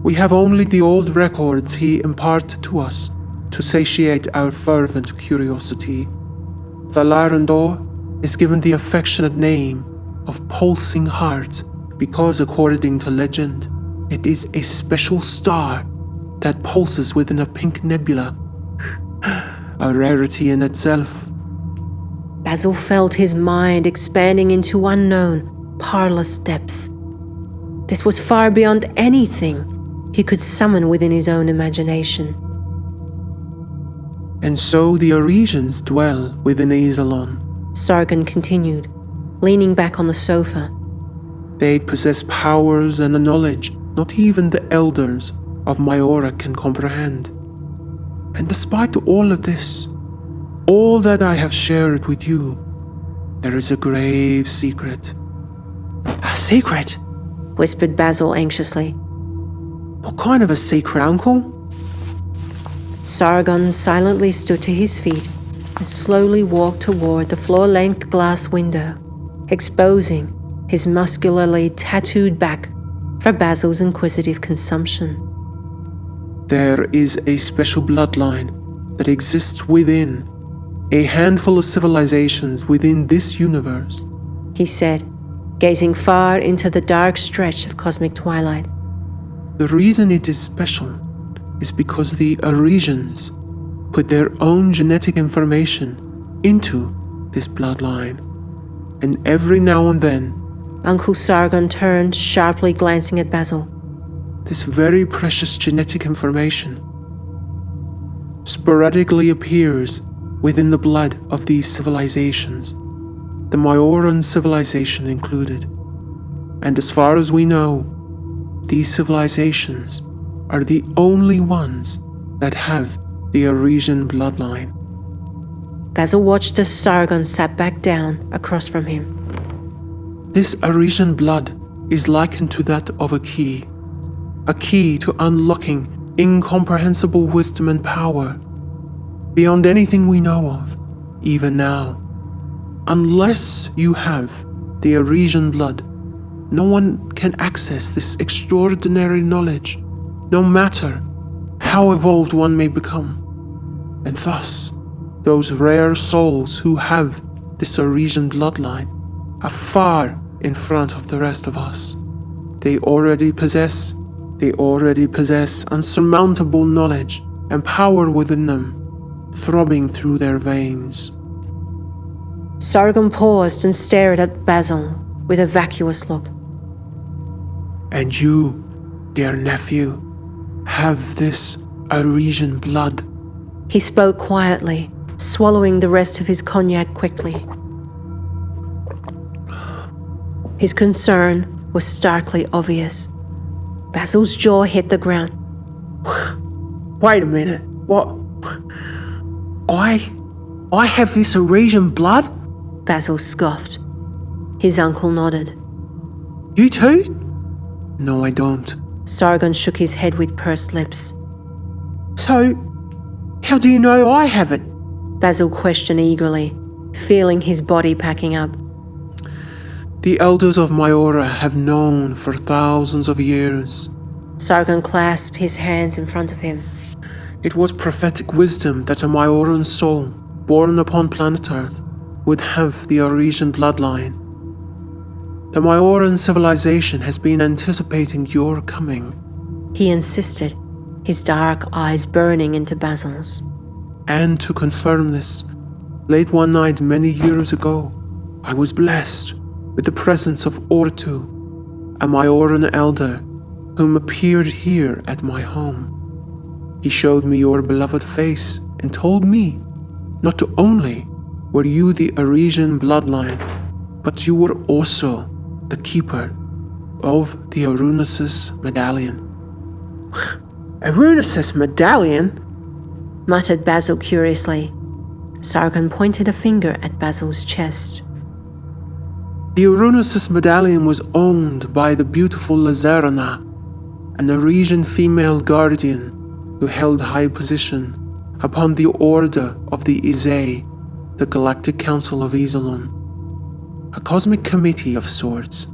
We have only the old records he imparted to us to satiate our fervent curiosity. Thalarandor is given the affectionate name of Pulsing Heart because, according to legend, it is a special star that pulses within a pink nebula. A rarity in itself. Basil felt his mind expanding into unknown, parlous depths. This was far beyond anything he could summon within his own imagination. And so the Arisians dwell within Azelon. Sargon continued, leaning back on the sofa. They possess powers and a knowledge not even the elders of my aura can comprehend. And despite all of this, all that I have shared with you, there is a grave secret. A secret? Whispered Basil anxiously. What kind of a secret, Uncle? Sargon silently stood to his feet and slowly walked toward the floor-length glass window, exposing his muscularly tattooed back for Basil's inquisitive consumption. There is a special bloodline that exists within a handful of civilizations within this universe. He said, gazing far into the dark stretch of cosmic twilight. The reason it is special is because the Arisians put their own genetic information into this bloodline. And every now and then, Uncle Sargon turned, sharply glancing at Basil. this very precious genetic information sporadically appears within the blood of these civilizations, the Maoran civilization included. And as far as we know, these civilizations are the only ones that have the Arisian bloodline. Basil watched as Sargon sat back down across from him. This Arisian blood is likened to that of a key to unlocking incomprehensible wisdom and power beyond anything we know of, even now. Unless you have the Arisian blood, no one can access this extraordinary knowledge, no matter how evolved one may become. And thus, those rare souls who have this Arisian bloodline are far in front of the rest of us. They already possess unsurmountable knowledge and power within them, throbbing through their veins. Sargon paused and stared at Basil with a vacuous look. And you, dear nephew, have this Arisian blood. He spoke quietly, swallowing the rest of his cognac quickly. His concern was starkly obvious. Basil's jaw hit the ground. Wait a minute. What? I have this Arisian blood? Basil scoffed. His uncle nodded. You too? No, I don't. Sargon shook his head with pursed lips. So, how do you know I have it? Basil questioned eagerly, feeling his body packing up. The elders of Maora have known for thousands of years. Sargon clasped his hands in front of him. It was prophetic wisdom that a Maoran soul, born upon planet Earth, would have the Arisian bloodline. The Maoran civilization has been anticipating your coming. He insisted, his dark eyes burning into Basil's. And to confirm this, late one night many years ago, I was blessed with the presence of Ortu, a Maoran elder whom appeared here at my home. He showed me your beloved face and told me not only were you the Arisian bloodline, but you were also the keeper of the Erunasis Medallion. Erunasis Medallion? Muttered Basil curiously. Sargon pointed a finger at Basil's chest. The Erunasis Medallion was owned by the beautiful Lazarana, an Arisian female guardian who held high position upon the Order of the Izei, the Galactic Council of Isolon, a cosmic committee of sorts.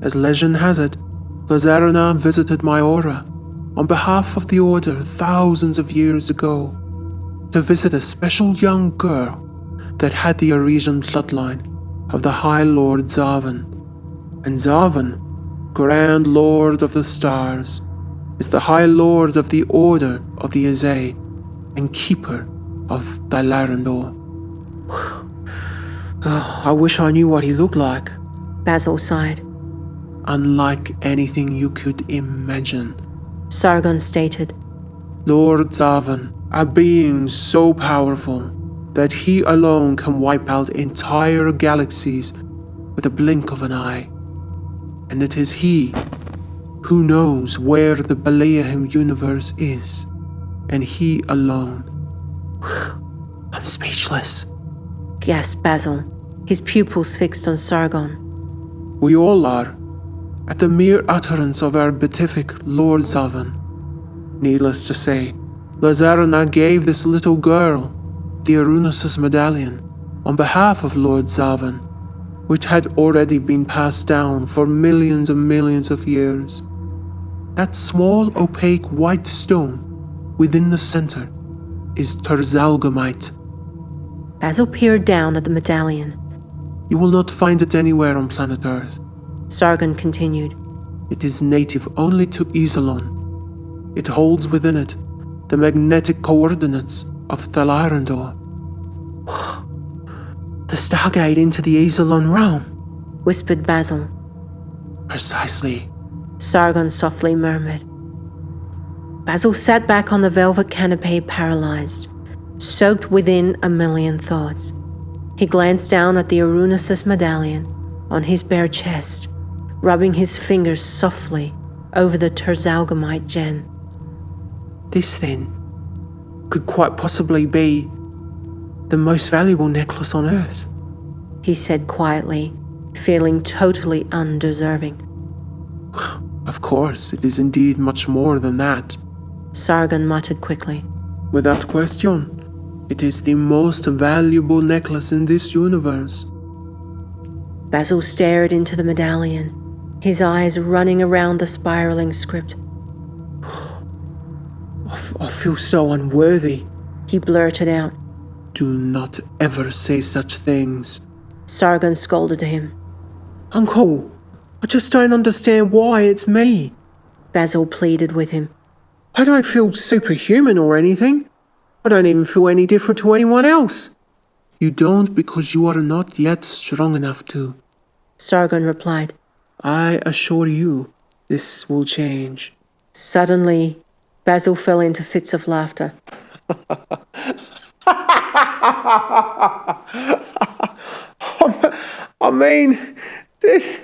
As legend has it, Lazarana visited Maora on behalf of the Order thousands of years ago to visit a special young girl that had the Arisian bloodline of the High Lord Zavan. And Zavan, Grand Lord of the Stars, is the High Lord of the Order of the Izei and Keeper of Dailarandor. Oh, I wish I knew what he looked like. Basil sighed. Unlike anything you could imagine. Sargon stated. Lord Zavan, a being so powerful that he alone can wipe out entire galaxies with a blink of an eye. And it is he who knows where the Baleahim universe is, and he alone. I'm speechless. Gasped Basil, his pupils fixed on Sargon. We all are, at the mere utterance of our beatific Lord Zavan. Needless to say, Lazarana gave this little girl the Erunasis Medallion on behalf of Lord Zavan, which had already been passed down for millions and millions of years. That small opaque white stone within the center is Terzalgamite. Basil peered down at the medallion. You will not find it anywhere on planet Earth. Sargon continued. It is native only to Isolon. It holds within it the magnetic coordinates of Thalirandor. The Stargate into the Isolon realm, Whispered Basil. Precisely. Sargon softly murmured. Basil sat back on the velvet canopy, paralyzed, soaked within a million thoughts. He glanced down at the Erunasis Medallion on his bare chest, rubbing his fingers softly over the terzalgamite gem. This, then, could quite possibly be the most valuable necklace on Earth, he said quietly, feeling totally undeserving. Of course, it is indeed much more than that. Sargon muttered quickly. Without question, it is the most valuable necklace in this universe. Basil stared into the medallion, his eyes running around the spiraling script. I feel so unworthy, He blurted out. Do not ever say such things. Sargon scolded him. Uncle, I just don't understand why it's me. Basil pleaded with him. I don't feel superhuman or anything. I don't even feel any different to anyone else. You don't because you are not yet strong enough to. Sargon replied. I assure you, this will change. Suddenly, Basil fell into fits of laughter. I mean, this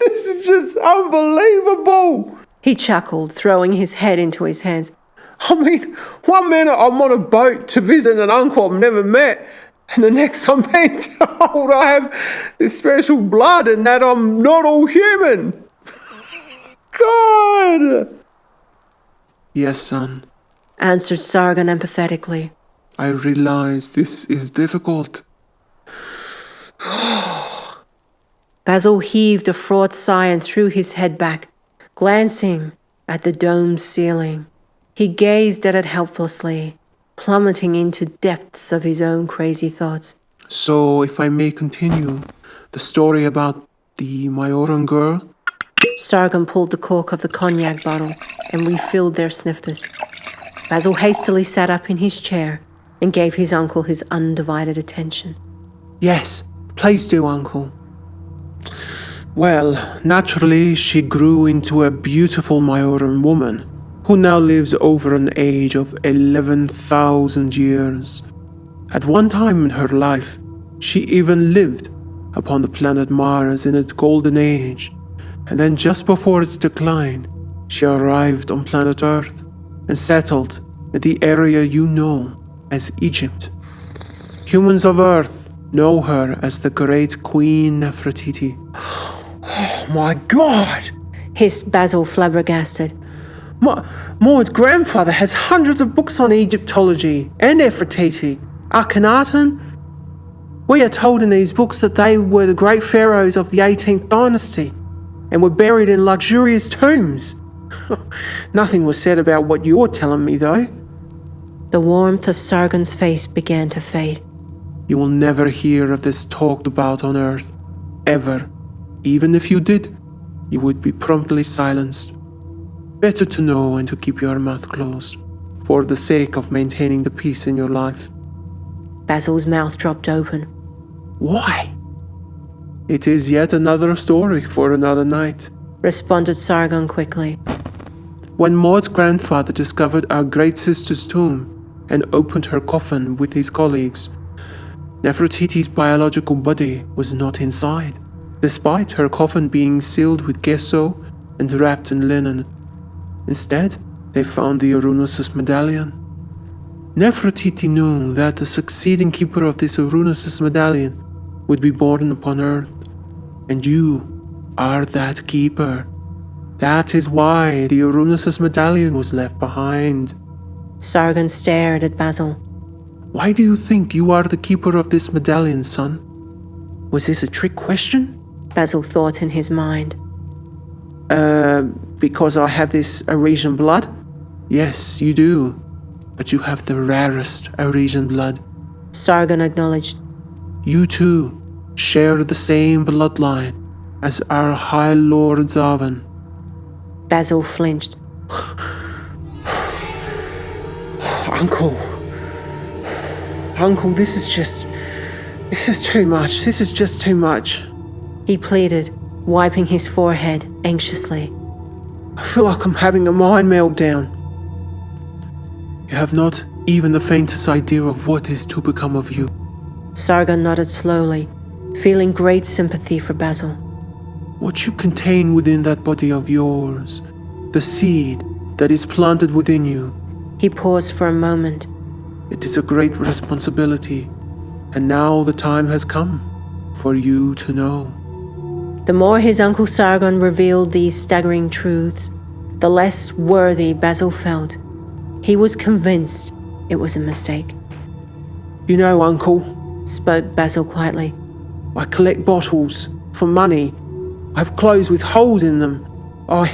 is just unbelievable. He chuckled, throwing his head into his hands. I mean, one minute I'm on a boat to visit an uncle I've never met, and the next I'm being told I have this special blood and that I'm not all human. God! Yes, son. Answered Sargon empathetically. I realize this is difficult. Basil heaved a fraught sigh and threw his head back, glancing at the domed ceiling. He gazed at it helplessly, plummeting into depths of his own crazy thoughts. So, if I may continue, the story about the Majoran girl? Sargon pulled the cork of the cognac bottle and refilled their snifters. Basil hastily sat up in his chair and gave his uncle his undivided attention. Yes, please do, Uncle. Well, naturally, she grew into a beautiful Majoran woman, who now lives over an age of 11,000 years. At one time in her life, she even lived upon the planet Mars in its golden age, and then just before its decline, she arrived on planet Earth and settled in the area you know as Egypt. Humans of Earth know her as the great Queen Nefertiti. Oh my God! Hissed Basil, flabbergasted. Maud's grandfather has hundreds of books on Egyptology and Nefertiti, Akhenaten. We are told in these books that they were the great pharaohs of the 18th dynasty and were buried in luxurious tombs. Nothing was said about what you're telling me, though. The warmth of Sargon's face began to fade. You will never hear of this talked about on Earth, ever. Even if you did, you would be promptly silenced. Better to know and to keep your mouth closed, for the sake of maintaining the peace in your life. Basil's mouth dropped open. Why? It is yet another story for another night. Responded Sargon quickly. When Maud's grandfather discovered our great sister's tomb and opened her coffin with his colleagues, Nefertiti's biological body was not inside, despite her coffin being sealed with gesso and wrapped in linen. Instead, they found the Erunasis Medallion. Nefertiti knew that the succeeding keeper of this Erunasis Medallion would be born upon Earth, and you are that keeper. That is why the Erunasis Medallion was left behind. Sargon stared at Basil. Why do you think you are the keeper of this medallion, son? Was this a trick question? Basil thought in his mind. Because I have this Arisian blood? Yes, you do. But you have the rarest Arisian blood. Sargon acknowledged. You too share the same bloodline as our High Lord Zavan. Basil flinched. Uncle, this is too much. This is just too much. He pleaded, wiping his forehead anxiously. I feel like I'm having a mind meltdown. You have not even the faintest idea of what is to become of you. Sargon nodded slowly, feeling great sympathy for Basil. What you contain within that body of yours, the seed that is planted within you. He paused for a moment. It is a great responsibility, and now the time has come for you to know. The more his uncle Sargon revealed these staggering truths, the less worthy Basil felt. He was convinced it was a mistake. You know, Uncle, Spoke Basil quietly. I collect bottles for money. I have clothes with holes in them. I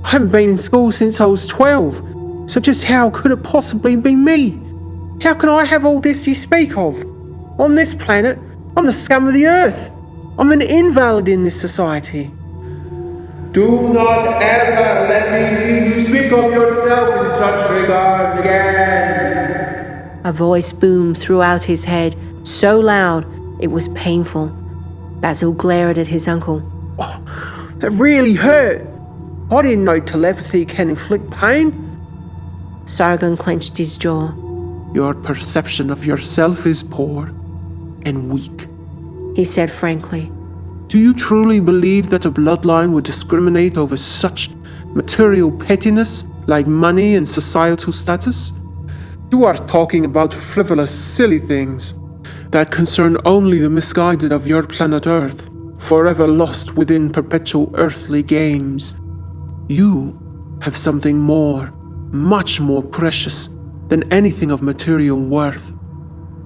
haven't been in school since I was 12, so just how could it possibly be me? How can I have all this you speak of? On this planet, I'm the scum of the earth. I'm an invalid in this society. Do not ever let me hear you speak of yourself in such regard again. A voice boomed throughout his head, so loud it was painful. Basil glared at his uncle. Oh, that really hurt. I didn't know telepathy can inflict pain. Sargon clenched his jaw. Your perception of yourself is poor and weak. He said frankly. Do you truly believe that a bloodline would discriminate over such material pettiness like money and societal status? You are talking about frivolous, silly things that concern only the misguided of your planet Earth, forever lost within perpetual earthly games. You have something more, much more precious than anything of material worth.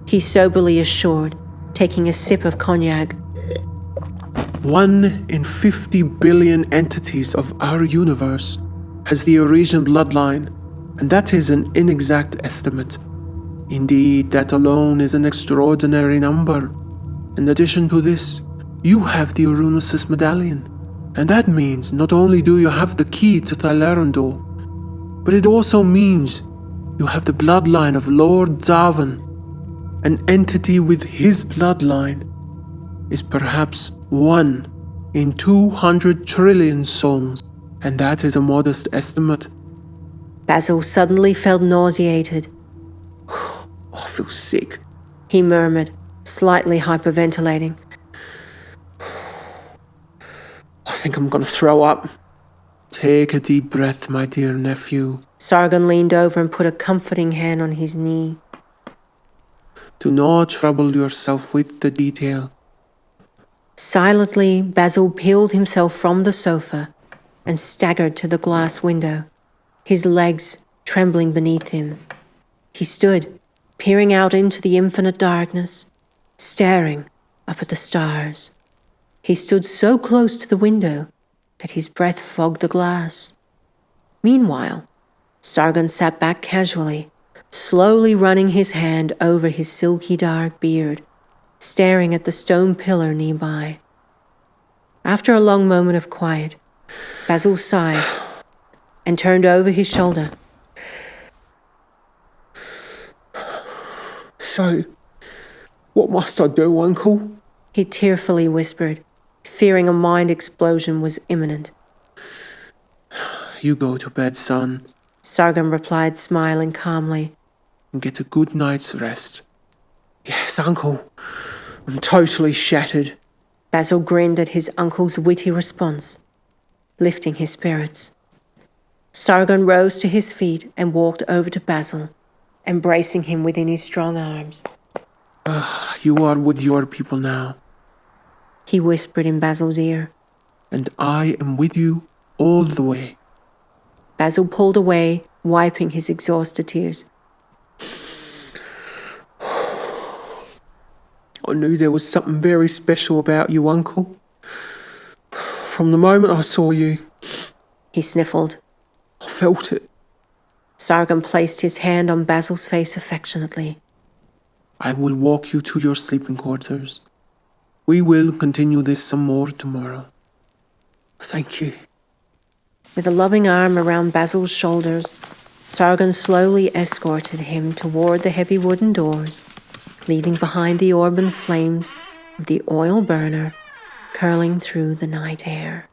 He soberly assured, taking a sip of cognac. 1 in 50 billion entities of our universe has the Eurasian bloodline, and that is an inexact estimate. Indeed, that alone is an extraordinary number. In addition to this, you have the Erunasis Medallion, and that means not only do you have the key to Thailarandor, but it also means you have the bloodline of Lord Zavan. An entity with his bloodline is perhaps 1 in 200 trillion souls, and that is a modest estimate. Basil suddenly felt nauseated. I feel sick. He murmured, slightly hyperventilating. I think I'm going to throw up. Take a deep breath, my dear nephew. Sargon leaned over and put a comforting hand on his knee. Do not trouble yourself with the detail. Silently, Basil peeled himself from the sofa and staggered to the glass window, his legs trembling beneath him. He stood, peering out into the infinite darkness, staring up at the stars. He stood so close to the window that his breath fogged the glass. Meanwhile, Sargon sat back casually, slowly running his hand over his silky dark beard, staring at the stone pillar nearby. After a long moment of quiet, Basil sighed and turned over his shoulder. So, what must I do, Uncle? He tearfully whispered, fearing a mind explosion was imminent. You go to bed, son, Sargon replied, smiling calmly. and get a good night's rest. Yes, Uncle. I'm totally shattered. Basil grinned at his uncle's witty response, lifting his spirits. Sargon rose to his feet and walked over to Basil, embracing him within his strong arms. You are with your people now, He whispered in Basil's ear. and I am with you all the way. Basil pulled away, wiping his exhausted tears. I knew there was something very special about you, Uncle. From the moment I saw you, He sniffled. I felt it. Sargon placed his hand on Basil's face affectionately. I will walk you to your sleeping quarters. We will continue this some more tomorrow. Thank you. With a loving arm around Basil's shoulders, Sargon slowly escorted him toward the heavy wooden doors, leaving behind the orb and flames of the oil burner curling through the night air.